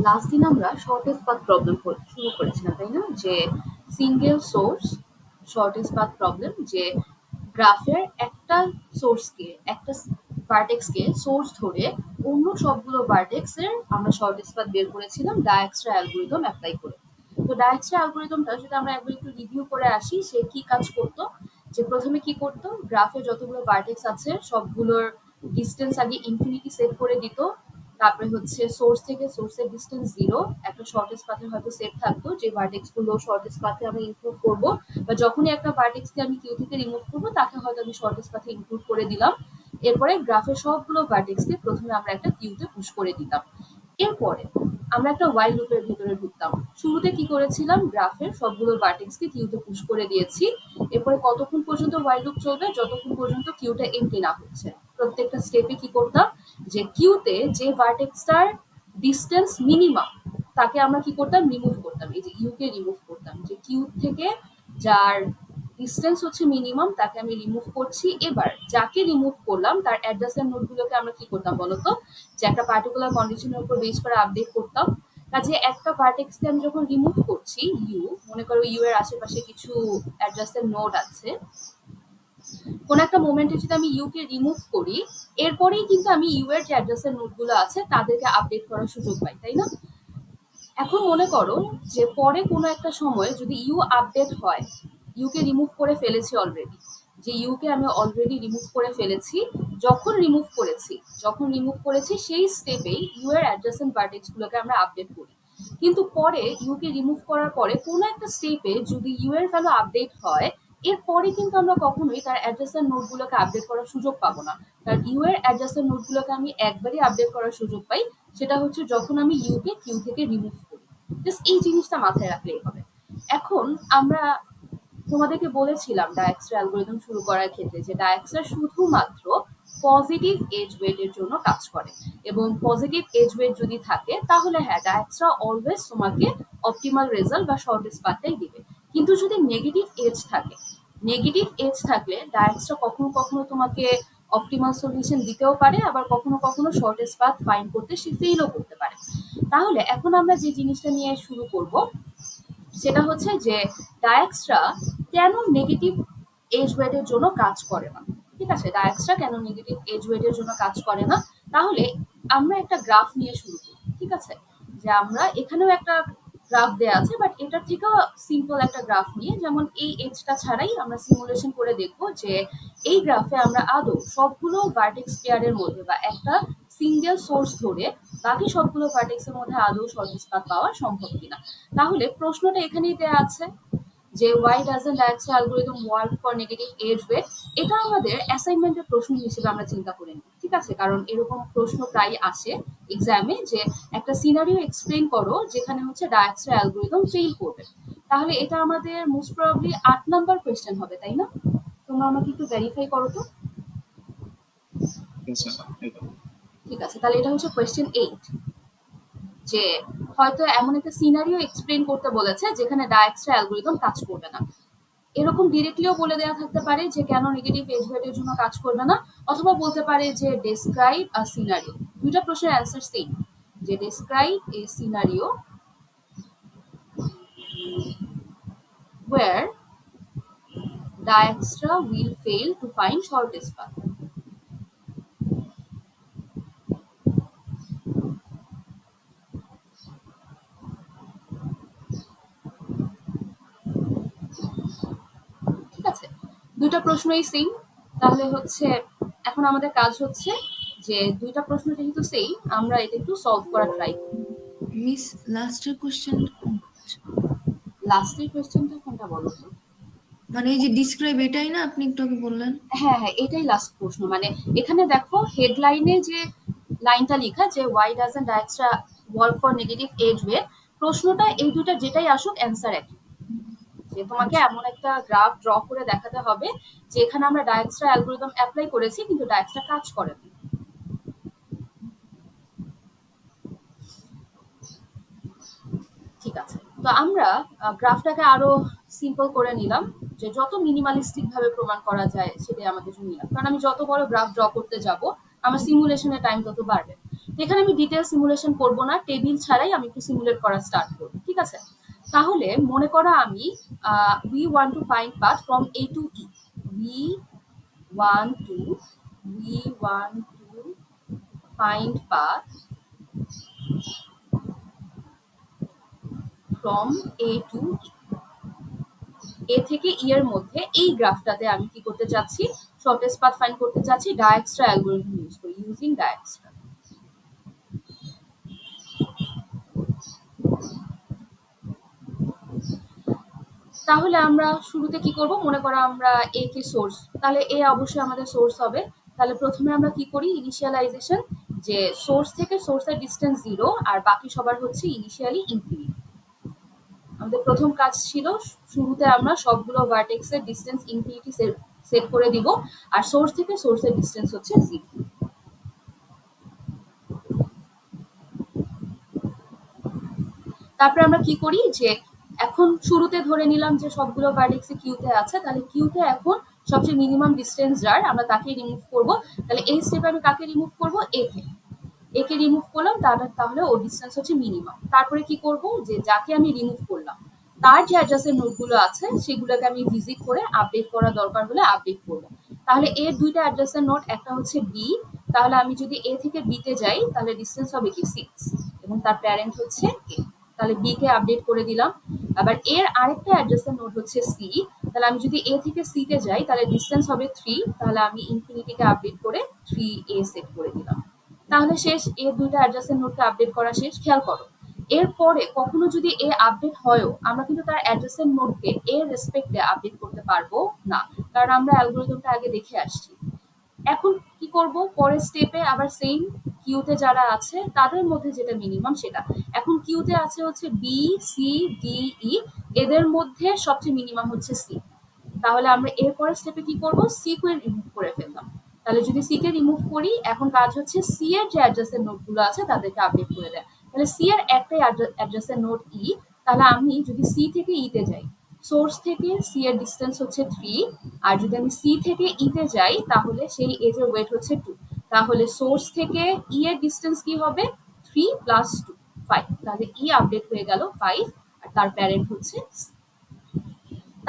Last দিন আমরা shortest path problem শুরু করেছিলাম, তাই না? যে single source shortest path problem, যে গ্রাফের একটা সোর্সকে, একটা ভার্টেক্সকে সোর্স ধরে অন্য সবগুলো ভার্টেক্সের আমরা শর্টেস্ট পাথ বের করেছিলাম ডায়াক্সট্রা অ্যালগরিদম অ্যাপ্লাই করে। তো ডায়াক্সট্রা অ্যালগরিদমটা যদি আমরা একবার একটু রিভিউ করে আসি, সে কি কাজ করতো? যে প্রথমে কি করতো, গ্রাফে যতগুলো ভার্টেক্স আছে সবগুলোর ডিস্টেন্স আগে ইনফিনিটি সেট করে দিত। তারপরে হচ্ছে সোর্স থেকে সোর্সের ডিস্টেন্স 0, একটা শর্টেস্ট পাথের হয়তো সেট থাকতো যে ভার্টেক্স গুলো শর্টেস্ট পাথে আমি ইনক্লুড করব, বা যখনই একটা ভার্টেক্সকে আমি কিউ থেকে রিমুভ করবো তাকে হয়তো আমি শর্টেস্ট পাথে ইনক্লুড করে দিলাম। এরপরে গ্রাফের সবগুলো ভার্টেক্সকে প্রথমে আমরা একটা কিউতে পুশ করে দিতাম। এরপরে আমরা একটা ওয়াইল লুপের ভিতরে ঢুকতাম। শুরুতে কি করেছিলাম, গ্রাফের সবগুলো ভার্টেক্সকে কিউতে পুশ করে দিয়েছি। এরপরে কতক্ষণ পর্যন্ত ওয়াইল লুপ চলবে? যতক্ষণ পর্যন্ত কিউটা এমটি না হচ্ছে। প্রত্যেকটা স্টেপে কি করতাম, যে কিউতে যে ভার্টেক্সটার ডিস্টেন্স মিনিমাম তাকে আমরা কি করতাম, রিমুভ করতাম। এই যে ইউ কে রিমুভ করতাম, যে কিউ থেকে যার ডিস্টেন্স হচ্ছে মিনিমাম তাকে আমি রিমুভ করছি। এবার যাকে রিমুভ করলাম তার অ্যাডজাসেন্ট নোডগুলোকে আমরা কি করতাম বলতো, যে একটা পার্টিকুলার কন্ডিশনের উপর বেস করে আপডেট করতাম। কাজে একটা ভার্টেক্সকে আমি যখন রিমুভ করছি, ইউ মনে করো ইউ এর আশেপাশে কিছু অ্যাডজাসেন্ট নোড আছে, কোন একটা মোমেন্টে যদি আমি ইউ কে রিমুভ করি, এরপরেই কিন্তু আমি ইউ এর যে অ্যাডজাসেন্ট নোডগুলো আছে তাদেরকে আপডেট করার সুযোগ পাই, তাই না? এখন মনে করো যে পরে কোনো একটা সময় যদি ইউ আপডেট হয়, ইউ কে রিমুভ করে ফেলেছি অলরেডি, যে ইউ কে আমি অলরেডি রিমুভ করে ফেলেছি। যখন রিমুভ করেছি সেই স্টেপেই ইউ এর অ্যাডজাসেন্ট ভার্টেক্স গুলোকে আমরা আপডেট করি। কিন্তু পরে ইউ কে রিমুভ করার পরে কোনো একটা স্টেপে যদি ইউ এর ভ্যালু আপডেট হয়, এরপরে কিন্তু আমরা কখনোই তার অ্যাডজাসেন্ট নোডগুলোকে আপডেট করার সুযোগ পাবো না। কারণ ইউ এর অ্যাডজাসেন্ট নোডগুলোকে আমি একবারই আপডেট করার সুযোগ পাই, সেটা হচ্ছে যখন আমি ইউ কে কিউ থেকে রিমুভ করি। জাস্ট এই জিনিসটা মাথায় রাখলেই হবে। এখন আমরা তোমাদেরকে বলেছিলাম ডায়াক্সট্রা অ্যালগরিদম শুরু করার ক্ষেত্রে যে ডায়াক্সট্রা শুধুমাত্র পজিটিভ এজ ওয়েটের জন্য কাজ করে, এবং পজিটিভ এজ ওয়েট যদি থাকে তাহলে হ্যাঁ, ডায়াক্সট্রা অলওয়েজ তোমাকে অপটিমাল রেজাল্ট বা শর্টেস্ট পাথটাই দিবে। কিন্তু যদি নেগেটিভ এজ থাকলে ডায়াক্সট্রা কখনো কখনো তোমাকে অপটিমাল সলিউশন দিতেও পারে, আবার কখনো কখনো শর্টেস্ট পাথ ফাইন্ড করতে সে ফেইলও করতে পারে। তাহলে এখন আমরা যে জিনিসটা নিয়ে শুরু করব সেটা হচ্ছে যে ডায়াক্সট্রা কেন নেগেটিভ এজ ওয়েটের জন্য কাজ করে না। ঠিক আছে, ডায়াক্সট্রা কেন নেগেটিভ এজ ওয়েটের জন্য কাজ করে না, তাহলে আমরা একটা গ্রাফ নিয়ে শুরু করি। ঠিক আছে, যে আমরা এখানেও একটা গ্রাফ দেয়া আছে, বাট এটা থেকেও সিম্পল একটা গ্রাফ নিয়ে, যেমন এই এজটা ছাড়াই আমরা সিমুলেশন করে দেখব যে এই গ্রাফে আমরা আদৌ সবগুলো ভার্টেক্স পেয়ারের মধ্যে বা একটা সিঙ্গেল সোর্স ধরে বাকি সবগুলো ভার্টেক্সের মধ্যে আদৌ শর্টেস্ট পাথ পাওয়া সম্ভব কিনা। তাহলে প্রশ্নটা এখানেই দেয়া আছে যে why doesn't Dijkstra algorithm work for negative age weight, এটা আমাদের অ্যাসাইনমেন্টের প্রশ্ন হিসেবে আমরা চিন্তা করি না। ঠিক আছে, কারণ এরকম প্রশ্ন প্রায় আসে এক্সামে, যে একটা সিনারিও এক্সপ্লেন করো যেখানে হচ্ছে ডায়াক্সট্রা অ্যালগরিদম ফেল করবে। তাহলে এটা আমাদের মোস্ট প্রবাবলি 8 নাম্বার কোয়েশ্চেন হবে, তাই না? তোমরা আমাকে একটু ভেরিফাই করো তো। ঠিক আছে, তাহলে এটা হচ্ছে কোয়েশ্চেন 8, যে হয়তো এমন একটা সিনারিও এক্সপ্লেন করতে বলেছে যেখানে ডায়াক্সট্রা অ্যালগরিদম কাজ করবে না। এরকম ডিরেক্টলিও বলে দেওয়া থাকতে পারে যে কেন নেগেটিভ এজ ওয়েটের জন্য কাজ করবে না, অথবা বলতে পারে যে ডেসক্রাইব আ সিনারিও। দুইটা প্রশ্নের অ্যান্সার সেম, যে describe a scenario where Dijkstra will fail to find shortest path. ঠিক আছে, দুইটা প্রশ্নই সেম। তাহলে হচ্ছে এখন আমাদের কাজ হচ্ছে যে দুইটা প্রশ্ন যেহেতু সেম, আমরা এটা একটু সলভ করা ট্রাই করি। মিস লাস্টের কোশ্চেন, লাস্টের কোশ্চেনটা কোনটা বলো তো? মানে এই যে ডিসক্রাইব, এটাই না আপনি একটু আগে বললেন? হ্যাঁ হ্যাঁ, এটাই লাস্ট প্রশ্ন। মানে এখানে দেখো হেডলাইনে যে লাইনটা লেখা যে why doesn't Dijkstra work for negative age weight, প্রশ্নটা এই দুটো যেটাই আসুক অ্যান্সার একই, যে তোমাকে এমন একটা গ্রাফ ড্র করে দেখাতে হবে যে এখানে আমরা ডায়াক্সট্রা অ্যালগরিদম অ্যাপ্লাই করেছি কিন্তু ডায়াক্সট্রা কাজ করে না। ঠিক আছে, তো আমরা গ্রাফটাকে আরো সিম্পল করে নিলাম, যে যত মিনিমালিস্টিক ভাবে প্রমাণ করা যায় সেটাই আমাদের জন্য নিলাম, কারণ আমি যত বড় গ্রাফ ড্র করতে যাব আমার সিমুলেশনের টাইম তত বাড়বে। এখানে আমি ডিটেল সিমুলেশন করব না, টেবিল ছাড়াই আমি একটু সিমুলেট করা স্টার্ট করব, ঠিক আছে? তাহলে মনে করো আমি we want to find path from A to E. we want to we want to find path from A to E. এ থেকে ই এর মধ্যে এই গ্রাফটাতে আমি কি করতে চাচ্ছি, শর্টেস্ট পাথ ফাইন্ড করতে চাচ্ছি ডায়াক্সট্রা অ্যালগরিদম ইউজ করে, ইউজিং ডায়াক্সট্রা। তাহলে আমরা শুরুতে কি করব, মনে করো আমরা এ কে সোর্স, তাহলে এ অবশ্যই আমাদের সোর্স হবে। তাহলে প্রথমে আমরা কি করি, ইনিশিয়ালাইজেশন, যে সোর্স থেকে সোর্সের ডিস্টেন্স 0 আর বাকি সবার হচ্ছে ইনিশিয়ালি ইনফিনিটি। আমাদের প্রথম কাজ ছিল শুরুতে আমরা সবগুলো ভার্টেক্সের ডিস্টেন্স ইনফিনিটি সেট করে দিব, আর সোর্স থেকে সোর্সের ডিস্টেন্স হচ্ছে 0। তারপরে আমরা কি করি, যে এখন শুরুতে ধরে নিলাম যে সবগুলো ভার্টেক্সে কিউতে আছে, তাহলে কিউতে এখন সবচেয়ে মিনিমাম ডিস্টেন্স যার আমরা তাকে রিমুভ করব। তাহলে এই স্টেপে আমি কাকে রিমুভ করব, একে রিমুভ করলাম, তাহলে ওর ডিস্টেন্স হচ্ছে মিনিমাম। তারপরে কি করব, যে যাকে আমি রিমুভ করলাম তার যে অ্যাডজাসেন্ট নোডগুলো আছে সেগুলোকে আমি ভিজিট করে আপডেট করা দরকার হলে আপডেট করব। তাহলে এর দুইটা অ্যাডজাসেন্ট নোড, একটা হচ্ছে বি, তাহলে আমি যদি এ থেকে বি তে যাই তাহলে ডিস্টেন্স হবে কি 6, এবং তার প্যারেন্ট হচ্ছে এ, তাহলে বি কে আপডেট করে দিলাম। আবার এর আরেকটা অ্যাডজাসেন্ট নোড হচ্ছে সি, তাহলে আমি যদি এ থেকে সি তে যাই তাহলে ডিস্টেন্স হবে 3, তাহলে আমি ইনফিনিটিকে আপডেট করে 3a সেট করে দিলাম। তাহলে শেষ, এর দুইটা অ্যাডজাসেন্ট নোডকে আপডেট করা শেষ। খেয়াল করো, এরপরে কখনো যদি এ আপডেট হয়ও আমরা কিন্তু তার অ্যাডজাসেন্ট নোডকে এর রেসপেক্টে আপডেট করতে পারবো না, কারণ আমরা অ্যালগরিদমটা আগে দেখে আসছি। এখন কি করব, পরের স্টেপে আবার সেম কিউতে যারা আছে তাদের মধ্যে যেটা মিনিমাম সেটা, এখন কিউতে আছে হচ্ছে বি সি ডি ই, এদের মধ্যে সবচেয়ে মিনিমাম হচ্ছে সি। তাহলে আমরা এরপরের স্টেপে কি করব, সি কে রিমুভ করে ফেললাম। তাহলে যদি সি কে রিমুভ করি, এখন কাজ হচ্ছে সি এর যে অ্যাড্রেসের নোডগুলো আছে তাদেরকে আপডেট করে দেয়। তাহলে সি এর একটাই অ্যাড্রেসের নোড ই, তাহলে আমি যদি সি থেকে ই তে যাই, সোর্স থেকে সি এর ডিস্টেন্স হচ্ছে 3, আর যদি আমি সি থেকে ই তে যাই তাহলে সেই এজের ওয়েট হচ্ছে 2, তাহলে সোর্স থেকে ই এর ডিস্টেন্স কি হবে, 3 + 2 5, তাহলে ই আপডেট হয়ে গেল 5, আর তার প্যারেন্ট হচ্ছে C।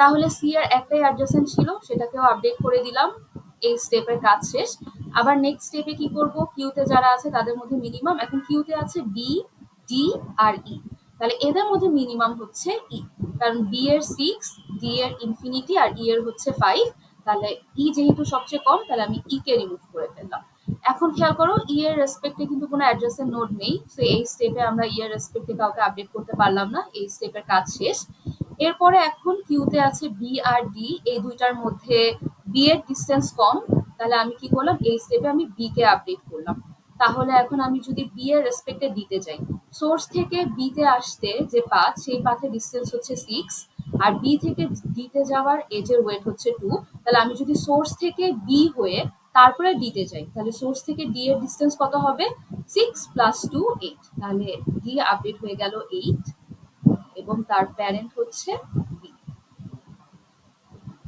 তাহলে সি এর একটাই অ্যাডজাসেন্ট ছিল, সেটাকেও আপডেট করে দিলাম। এই স্টেপের কাজ শেষ। আবার নেক্সট স্টেপে কি করব, কিউতে যারা আছে তাদের মধ্যে মিনিমাম, এখন কিউতে আছে বি ডি আর ই, তাহলে এদের মধ্যে মিনিমাম হচ্ছে ই, কারণ বি এর 6, ডি এর ইনফিনিটি আর ই এর হচ্ছে 5, তাহলে ই যেহেতু সবচেয়ে কম তাহলে আমি ই কে রিমুভ করে ফেললাম। এখন খেয়াল করো, ই এর রেসপেক্টে কিন্তু কোনো অ্যাড্রেসের নোড নেই, সো এই স্টেপে আমরা ই এর রেসপেক্টে কাউকে আপডেট করতে পারলাম না, এই স্টেপের কাজ শেষ। এরপরে এখন কিউতে আছে বি আর ডি, এই দুইটার মধ্যে বি এর ডিস্টেন্স কম, তাহলে আমি কি করলাম, এই স্টেপে আমি বি কে আপডেট করলাম। তাহলে এখন আমি যদি বি এর রেসপেক্টে দিতে যাই, সোর্স থেকে বি তে আসতে যে পাথ সেই পাথের ডিস্টেন্স হচ্ছে 6, আর বি থেকে ডি তে যাওয়ার এজের ওয়েট হচ্ছে 2, তাহলে আমি যদি সোর্স থেকে বি হয়ে তারপরে ডি তে যাই তাহলে সোর্স থেকে ডি এর ডিস্টেন্স কত হবে, 6 + 2 8, তাহলে ডি আপডেট হয়ে গেল 8, এবং তার প্যারেন্ট হচ্ছে বি।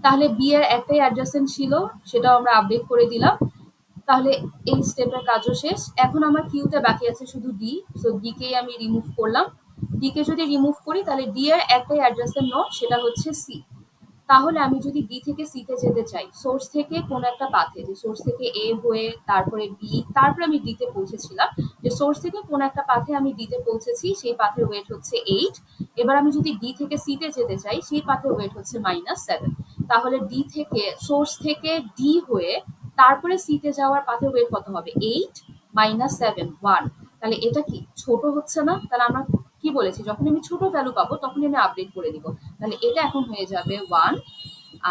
তাহলে বি এর একটাই অ্যাডজাসেন্ট ছিল, সেটাও আমরা আপডেট করে দিলাম। তাহলে এই স্টেপের কাজও শেষ। এখন আমার কিউতে বাকি আছে শুধু ডি, সো ডি কে আমি রিমুভ করলাম। ডি কে যদি রিমুভ করি তাহলে ডি এর একটাই অ্যাডজাসেন্ট নোড, সেটা হচ্ছে সি। তাহলে আমি যদি ডি থেকে সি তে যেতে চাই, সোর্স থেকে কোন একটা পাথে, যে সোর্স থেকে এ হয়ে তারপরে বি, তারপরে আমি ডি তে পৌঁছেছিলাম, যে সোর্স থেকে কোন একটা পাথে আমি ডি তে পৌঁছেছি, সেই পাথের ওয়েট হচ্ছে 8। এবার আমি যদি ডি থেকে সি তে যেতে চাই, সেই পাথের ওয়েট হচ্ছে -7। তাহলে ডি থেকে সোর্স থেকে ডি হয়ে তারপরে সি তে যাওয়ার পাথের ওয়েট কত হবে, 8 - 7 1। তাহলে এটা কি ছোট হচ্ছে না, তাহলে আমরা কি বলেছি, যখন আমি ছোট ভ্যালু পাবো তখনই আমি আপডেট করে দিব। তাহলে এটা এখন হয়ে যাবে 1,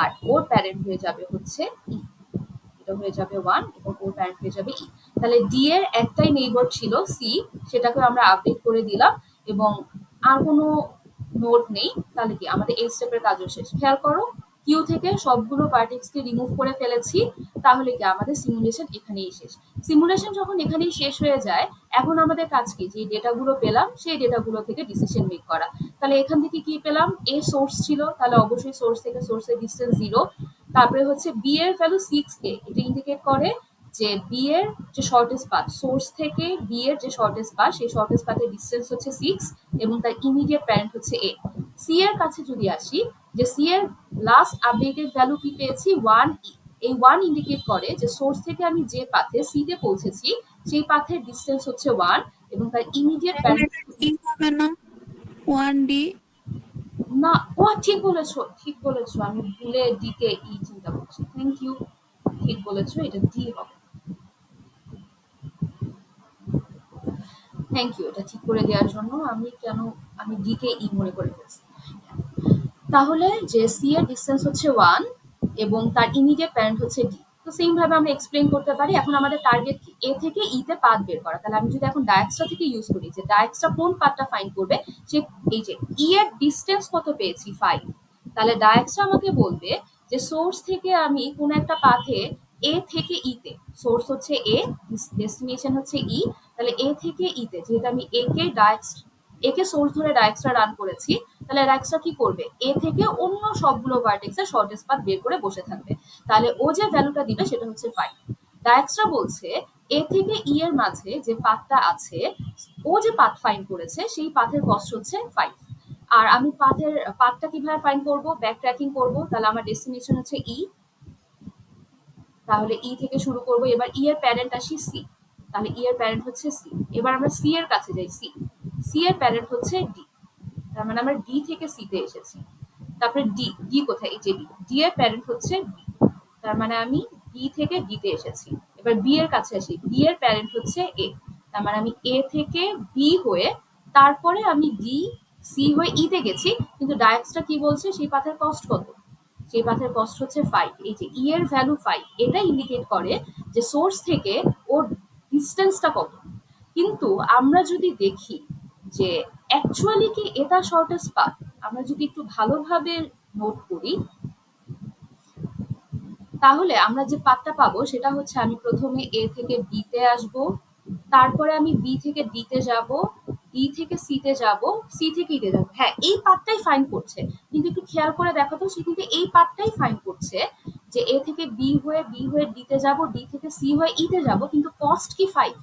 আর ওর প্যারেন্ট হয়ে যাবে হচ্ছে ই, এটা হয়ে যাবে 1 এবং ওর প্যারেন্ট হয়ে যাবে ই। তাহলে ডি এর একটাই নেইবার ছিল সি, সেটাকে আমরা আপডেট করে দিলাম, এবং আর কোনো নোড নেই। তাহলে কি আমাদের এই স্টেপের কাজও শেষ। খেয়াল করো, কিউ থেকে সবগুলো ভার্টেক্সকে রিমুভ করে ফেলেছি, তাহলে কি আমাদের সিমুলেশন এখানেই শেষ। সিমুলেশন যখন এখানেই শেষ হয়ে যায়, এখন আমাদের কাজ কি, যে ডেটাগুলো পেলাম সেই ডেটাগুলো থেকে ডিসিশন মেক করা। তাহলে এখান থেকে কি পেলাম, এ সোর্স ছিল, তাহলে অবশ্যই সোর্স থেকে সোর্সের ডিস্টেন্স 0। তারপরে হচ্ছে বি এর ভ্যালু 6a, এটা ইন্ডিকেট করে যে বি এর যে শর্টেস্ট পাথ, সোর্স থেকে বি এর যে শর্টেস্ট পাথ, সেই শর্টেস্ট পাথের ডিস্টেন্স হচ্ছে 6 এবং তার ইমিডিয়েট প্যারেন্ট হচ্ছে এ। সি এর কাছে যদি আসি, যে সি এর লাস্ট আপডেটেড ভ্যালু কি পেয়েছি 1 ই। এই 1 ইন্ডিকেট করে যে সোর্স থেকে আমি যে পাথে সি তে পৌঁছেছি সেই পাথের ডিস্টেন্স হচ্ছে 1 এবং তার ইমিডিয়েট প্যারেন্ট হবে না 1D। না, ও ঠিক বলেছো, ঠিক বলেছো, আমি ভুলে ডি কে ই চিন্তা করছি। থ্যাংক ইউ, ঠিক বলেছো, এটা ডি হবে। থ্যাংক ইউ এটা ঠিক করে দেওয়ার জন্য। আমি ডি কে ই মনে করে ফেলছি। তাহলে যে সি এর ডিসটেন্স হচ্ছে 1 এবং তার ইমিডিয়েট প্যারেন্ট হচ্ছে ডি। তো সেম ভাবে আমরা এক্সপ্লেইন করতে পারি। এখন আমাদের টার্গেট কি, এ থেকে ই তে পাথ বের করা। তাহলে আমি যদি এখন ডায়াক্সট্রা থেকে ইউজ করি, যে ডায়াক্সট্রা কোন পাথটা ফাইন্ড করবে, সে এই যে ই এর ডিসটেন্স কত পেয়েছি 5, তাহলে ডায়াক্সট্রা আমাকে বলবে যে সোর্স থেকে আমি কোন একটা পাথে এ থেকে ই তে, সোর্স হচ্ছে এ, ডেস্টিনেশন হচ্ছে ই, তাহলে এ থেকে ই তে যেহেতু আমি একে সোর্স ধরে ডায়াক্সট্রা রান করেছি, তাহলে ডায়াক্সট্রা কি করবে, এ থেকে অন্য সবগুলো ভার্টেক্সের শর্টেস্ট পাথ বের করে বসে থাকবে। তাহলে ও যে ভ্যালুটা দিবে সেটা হচ্ছে 5। ডায়াক্সট্রা বলছে এ থেকে ই এর মাঝে যে পাথটা আছে, ও যে পাথ ফাইন্ড করেছে সেই পাথের কস্ট হচ্ছে 5। আর আমি পাথটা কিভাবে ফাইন্ড করব, ব্যাক ট্র্যাকিং করব। তাহলে আমার ডেস্টিনেশন হচ্ছে ই, তাহলে ই থেকে শুরু করব। এবার ই এর প্যারেন্ট আসি সি, তাহলে ই এর প্যারেন্ট হচ্ছে সি। এবার আমরা সি এর কাছে যাই, সি এর প্যারেন্ট হচ্ছে ডি, তার মানে আমরা ডি থেকে সি তে এসেছি। তারপরে ডি, ডি কোথায়, এই যে ডি, ডি এর প্যারেন্ট হচ্ছে বি, তার মানে আমি বি থেকে ডি তে এসেছি। এবার বি এর কাছে আসি, বি এর প্যারেন্ট হচ্ছে এ, তার মানে আমি এ থেকে বি হয়ে তারপরে আমি ডি সি হয়ে ই তে গেছি। কিন্তু ডায়াক্সটা কি বলছে, সেই পাথের কস্ট কত, সেই পাথের কস্ট হচ্ছে 5। এই যে ই এর ভ্যালু 5, এটা ইন্ডিকেট করে যে সোর্স থেকে ওর ডিস্টেন্সটা কত। কিন্তু আমরা যদি দেখি যে অ্যাকচুয়ালি কি এটা শর্টেস্ট পাথ, আমরা যদি একটু ভালোভাবে নোট করি, তাহলে আমরা যে পাথটা পাবো সেটা হচ্ছে আমি প্রথমে এ থেকে বি তে আসবো, তারপরে আমি বি থেকে ডি তে যাব, ডি থেকে সি তে যাব, সি থেকে ই তে যাব। হ্যাঁ, এই পাথটাই ফাইন্ড করছে, কিন্তু একটু খেয়াল করে দেখো তো, সে কিন্তু এই পাথটাই ফাইন্ড করছে যে এ থেকে বি হয়ে ডি তে যাব, ডি থেকে সি হয়ে ই তে যাব, কিন্তু কস্ট কি 5।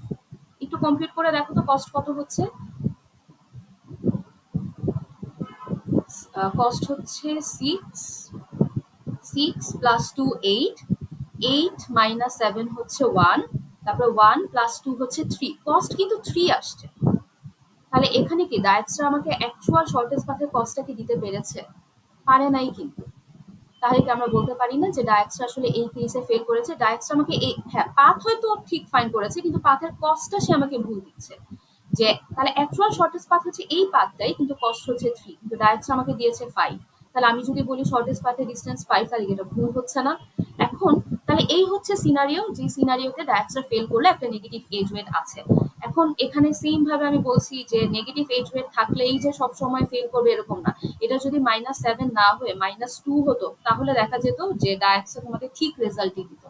একটু কমপ্লিট করে দেখো তো কস্ট কত হচ্ছে। কস্ট হচ্ছে 6 প্লাস 2 8, 8 মাইনাস 7 হচ্ছে 1, তারপরে 1 প্লাস 2 হচ্ছে 3, কস্ট কিন্তু 3 আসছে। তাহলে এখানে কি ডায়াক্সট্রা আমাকে অ্যাকচুয়াল শর্টেস্ট পাথের কস্টটা কি দিতে পেরেছে, পারে নাই কিন্তু। তাহলে কি আমরা বলতে পারি না যে ডায়াক্সট্রা আসলে এই কেসে ফেল করেছে। ডায়াক্সট্রা আমাকে এই, হ্যাঁ পাথ হয়তো ঠিক ফাইন্ড করেছে, কিন্তু পাথের কস্টটা সে আমাকে ভুল দিচ্ছে। যে তাহলে অ্যাকচুয়াল শর্টেস্ট পাথ হচ্ছে এই পাথটাই, কিন্তু কস্ট হচ্ছে 3, কিন্তু ডায়াক্সট্রা আমাকে দিয়েছে 5। তাহলে আমি যদি বলি শর্টেস্ট পাথের ডিস্টেন্স 5, তাহলে এটা ভুল হচ্ছে না। এখন তাহলে এই হচ্ছে সিনারিও, যে সিনারিওতে ডায়াক্সট্রা ফেল করলে একটা নেগেটিভ এজ ওয়েট আছে। এখন এখানে সেম ভাবে আমি বলছি যে নেগেটিভ এজ ওয়েট থাকলেই যে সব সময় ফেল করবে এরকম না। এটা যদি -7 না হয়ে -2 হতো, তাহলে দেখা যেত যে ডায়াক্সট্রা তোমাকে ঠিক রেজাল্টই দিত।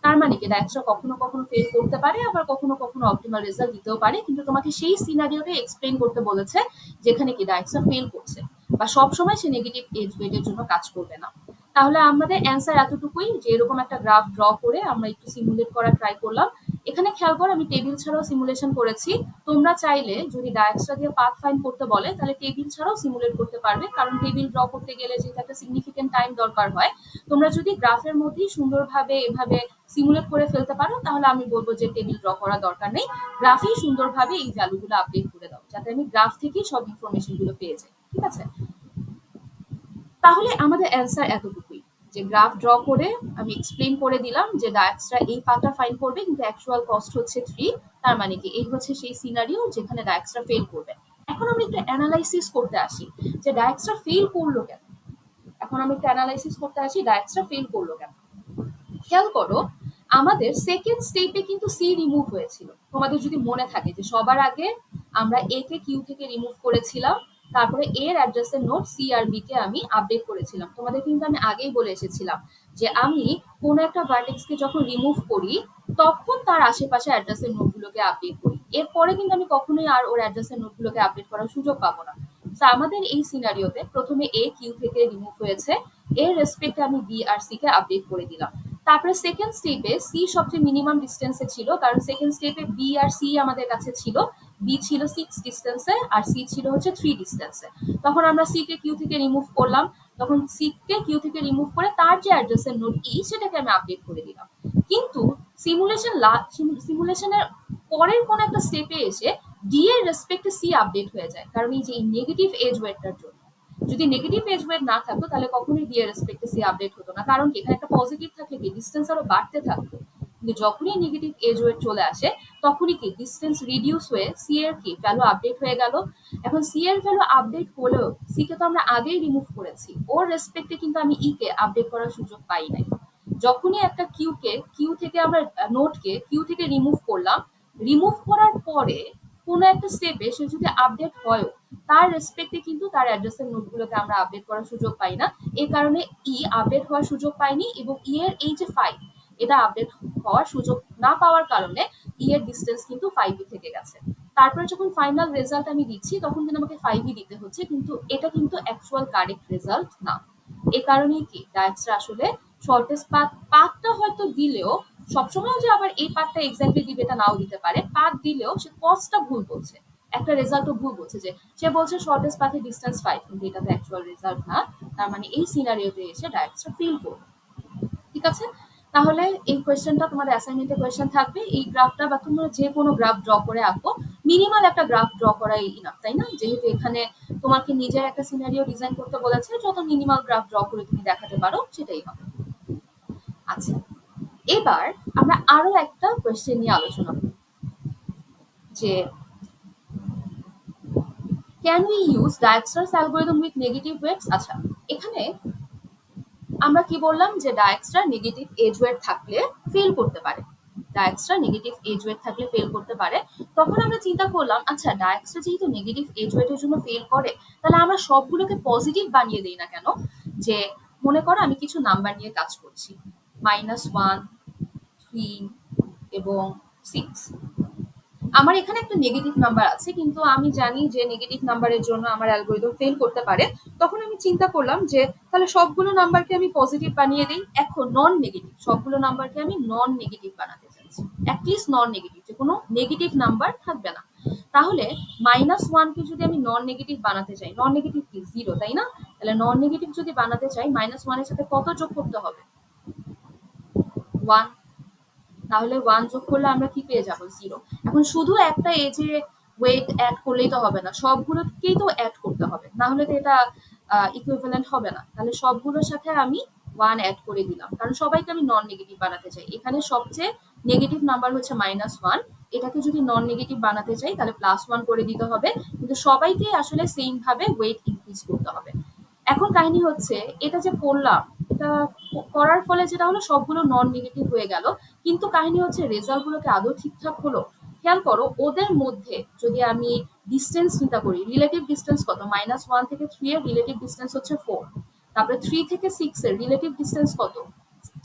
তার মানে কি ডায়াক্সট্রা কখনো কখনো ফেল করতে পারে, আবার কখনো কখনো অপটিমাল রেজাল্ট দিতেও পারে, কিন্তু তোমাকে সেই সিনারিওতে এক্সপ্লেইন করতে বলেছে যেখানে কি ডায়াক্সট্রা ফেল করছে, বা সব সময় সে নেগেটিভ এজ ওয়েটের জন্য কাজ করবে না। তাহলে আমাদের অ্যান্সার এতটুকুই, যে এরকম একটা গ্রাফ ড্র করে আমরা একটু সিমুলেট করা ট্রাই করলাম। এখানে খেয়াল করো আমি টেবিল ছাড়াও সিমুলেশন করেছি। তোমরা চাইলে যদি ডায়াক্সট্রা দিয়ে পাথ ফাইন্ড করতে বলে তাহলে টেবিল ছাড়াও সিমুলেট করতে পারবে, কারণ টেবিল ড্র করতে গেলে যেটা একটা সিগনিফিকেন্ট টাইম দরকার হয়। তোমরা যদি গ্রাফের মধ্যেই সুন্দরভাবে এভাবে সিমুলেট করে ফেলতে পারো, তাহলে আমি বলবো যে টেবিল ড্র করার দরকার নেই, গ্রাফেই সুন্দরভাবে এই ভ্যালুগুলো আপডেট করে দাও, যাতে আমি গ্রাফ থেকেই সব ইনফরমেশন গুলো পেয়ে যাই। ঠিক আছে, তাহলে আমাদের অ্যান্সার এতটুকুই, যে গ্রাফ ড্র করে আমি এক্সপ্লেইন করে দিলাম যে ডায়াক্সট্রা এই পাথটা ফাইন্ড করবে, কিন্তু অ্যাকচুয়াল কস্ট হচ্ছে 3। তার মানে কি এই হচ্ছে সেই সিনারিও যেখানে ডায়াক্সট্রা ফেল করবে। এখন আমরা একটু অ্যানালাইসিস করতে আসি যে ডায়াক্সট্রা ফেল করলো কেন। এখন আমি একটু অ্যানালাইসিস করতে আসি ডায়াক্সট্রা ফেল করলো কেন। খেয়াল করো, আমাদের সেকেন্ড স্টেপে কিন্তু সি রিমুভ হয়েছিল। তোমাদের যদি মনে থাকে যে সবার আগে আমরা এ কে কিউ থেকে রিমুভ করেছিলাম, তারপরে এর অ্যাড্রেসের নোট সি আর বি কে আমি আপডেট করেছিলাম। তোমাদের কিন্তু আমি আগেই বলে এসেছিলাম যে আমি কোন একটা ভার্টেক্সকে যখন রিমুভ করি তখন তার আশেপাশে অ্যাড্রেসের নোটগুলোকে আপডেট করি, এরপরে কিন্তু আমি কখনোই আর ওর অ্যাড্রেসের নোটগুলোকে আপডেট করার সুযোগ পাবো না। তো আমাদের এই সিনারিওতে প্রথমে এ কিউ থেকে রিমুভ হয়েছে, এর রেসপেক্টে আমি বি আর সি কে আপডেট করে দিলাম। তারপরে সেকেন্ড স্টেপে সি সবচেয়ে মিনিমাম ডিস্টেন্সে ছিল, কারণ সেকেন্ড স্টেপে বি আর সি আমাদের কাছে ছিল। বি ছিল 6 ডিস্টেন্সে আর সি ছিল হচ্ছে 3 ডিস্টেন্সে। তখন আমরা সি কে কিউ থেকে রিমুভ করলাম, তখন সি কে কিউ থেকে রিমুভ করে তার যে অ্যাড্রেসের নোড ই সেটাকে আমি আপডেট করে দিলাম। কিন্তু সিমুলেশনের পরের কোন একটা স্টেপে এসে ডি এর রেসপেক্টে সি আপডেট হয়ে যায়, কারণ এই যে নেগেটিভ এজ ওয়েটটার জন্য। যদি নেগেটিভ এজ ওয়েট না থাকতো তাহলে কখনোই ডি এর রেসপেক্টে সি আপডেট হতো না, কারণ এখানে একটা পজিটিভ থাকলে কি ডিস্টেন্স আরো বাড়তে থাকতো। কিন্তু যখনই নেগেটিভ এজ ওয়েট চলে আসে তখনই কি ডিস্টেন্স রিডিউস হয়ে সি এর কি ভ্যালু আপডেট হয়ে গেল। এখন সি এর ভ্যালু আপডেট হলেও সি কে তো আমরা আগেই রিমুভ করেছি, ওর রেসপেক্টে কিন্তু আমি ই কে আপডেট করার সুযোগ পাই নাই। যখনই একটা কিউ থেকে আমরা নোটকে কিউ থেকে রিমুভ করলাম, রিমুভ করার পরে কোনো একটা স্টেপে সে যদি আপডেট হয় তার রেসপেক্টে কিন্তু তার অ্যাড্রেসের নোটগুলোকে আমরা আপডেট করার সুযোগ পাই না। এই কারণে ই আপডেট হওয়ার সুযোগ পাইনি, এবং ই এর এই যে 5 এটা আপডেট হওয়ার সুযোগ না পাওয়ার কারণে ই এর ডিস্টেন্স কিন্তু 5ই থেকে গেছে। তারপরে যখন ফাইনাল রেজাল্ট আমি দিচ্ছি তখন কিন্তু আমাকে 5ই দিতে হচ্ছে, কিন্তু এটা কিন্তু অ্যাকচুয়াল কারেক্ট রেজাল্ট না। এই কারণেই কি ডায়াক্সরা আসলে শর্টেস্ট পাথটা হয়তো দিলেও সবসময় যে আবার এই পাথটা এক্স্যাক্টলি দিবে এটা নাও দিতে পারে, পাথ দিলেও সে কস্টটা ভুল বলছে, একটা রেজাল্টও ভুল বলছে। যে সে বলছে শর্টেস্ট পাথে ডিস্টেন্স 5, কিন্তু এটা তো অ্যাকচুয়াল রেজাল্ট না। তার মানে এই সিনারিওতে এসে ডায়াক্সরা ফেল করবে। ঠিক আছে, তাহলে এই কোয়েশ্চেনটা তোমাদের অ্যাসাইনমেন্টে কোয়েশ্চেন থাকবে। এই গ্রাফটা বা তোমরা যে কোনো গ্রাফ ড্র করে আঁকো, মিনিমাল একটা গ্রাফ ড্র করাই ইনাফ, তাই না? যেহেতু এখানে তোমাকে নিজের একটা সিনারিও ডিজাইন করতে বলেছে, যত মিনিমাল গ্রাফ ড্র করে তুমি দেখাতে পারো সেটাই হবে। আচ্ছা, এবার আমরা আরো একটা কোয়েশ্চেন নিয়ে আলোচনা করি, যে can we use Dijkstra's algorithm with negative weights. আচ্ছা, এখানে আমরা কি বললাম যে ডায়াক্সট্রা নেগেটিভ এজ ওয়েট থাকলে ফেল করতে পারে। ডায়াক্সট্রা নেগেটিভ এজ ওয়েট থাকলে ফেল করতে পারে। তখন আমরা চিন্তা করলাম, আচ্ছা ডায়াক্সট্রা যেহেতু নেগেটিভ এজ ওয়েটের জন্য ফেল করে, তাহলে আমরা সবগুলোকে পজিটিভ বানিয়ে দেই না কেন? যে মনে করো আমি কিছু নাম্বার নিয়ে কাজ করছি, -1, 3 এবং 6। আমার এখানে একটা নেগেটিভ নাম্বার আছে, কিন্তু আমি জানি যে নেগেটিভ নাম্বারের জন্য আমার অ্যালগরিদম ফেল করতে পারে। তখন আমি চিন্তা করলাম যে তাহলে সবগুলো নাম্বারকে আমি পজিটিভ বানিয়ে দিই। এখন নন নেগেটিভ সবগুলো নাম্বারকে আমি নন নেগেটিভ বানাতে চাচ্ছি, অ্যাটলিস্ট নন নেগেটিভ, যে কোনো নেগেটিভ নাম্বার থাকবে না। তাহলে -1 কে যদি আমি নন নেগেটিভ বানাতে চাই, নন নেগেটিভ কি 0, তাই না? তাহলে নন নেগেটিভ যদি বানাতে চাই -1 এর সাথে কত যোগ করতে হবে? 1। তাহলে 1 যোগ করলে আমরা কি পেয়ে যাব? 0। এখন শুধু একটা এজে ওয়েট অ্যাড করলেই তো হবে না, সবগুলোকেই তো অ্যাড করতে হবে, না হলে তো এটা ইকুইভ্যালেন্ট হবে না। তাহলে সবগুলোর সাথে আমি 1 অ্যাড করে দিলাম, কারণ সবাইকে আমি নন নেগেটিভ বানাতে চাই। এখানে সবচেয়ে নেগেটিভ নাম্বার হচ্ছে -1, এটাকে যদি নন নেগেটিভ বানাতে চাই তাহলে +1 করে দিতে হবে, কিন্তু সবাইকে আসলে সেম ভাবে ওয়েট ইনক্রিজ করতে হবে। এখন কাহিনী হচ্ছে এটা যে করলাম, এটা করার ফলে যেটা হলো সবগুলো নন নেগেটিভ হয়ে গেল, কিন্তু কাহিনী হচ্ছে রেজাল্ট গুলোকে আদৌ ঠিকঠাক হলো? খেয়াল করো, ওদের মধ্যে যদি আমি ডিস্টেন্স চিন্তা করি, রিলেটিভ ডিস্টেন্স কত? -1 থেকে 3 এর রিলেটিভ ডিস্টেন্স হচ্ছে 4। তারপরে 3 থেকে 6 এর রিলেটিভ ডিস্টেন্স কত?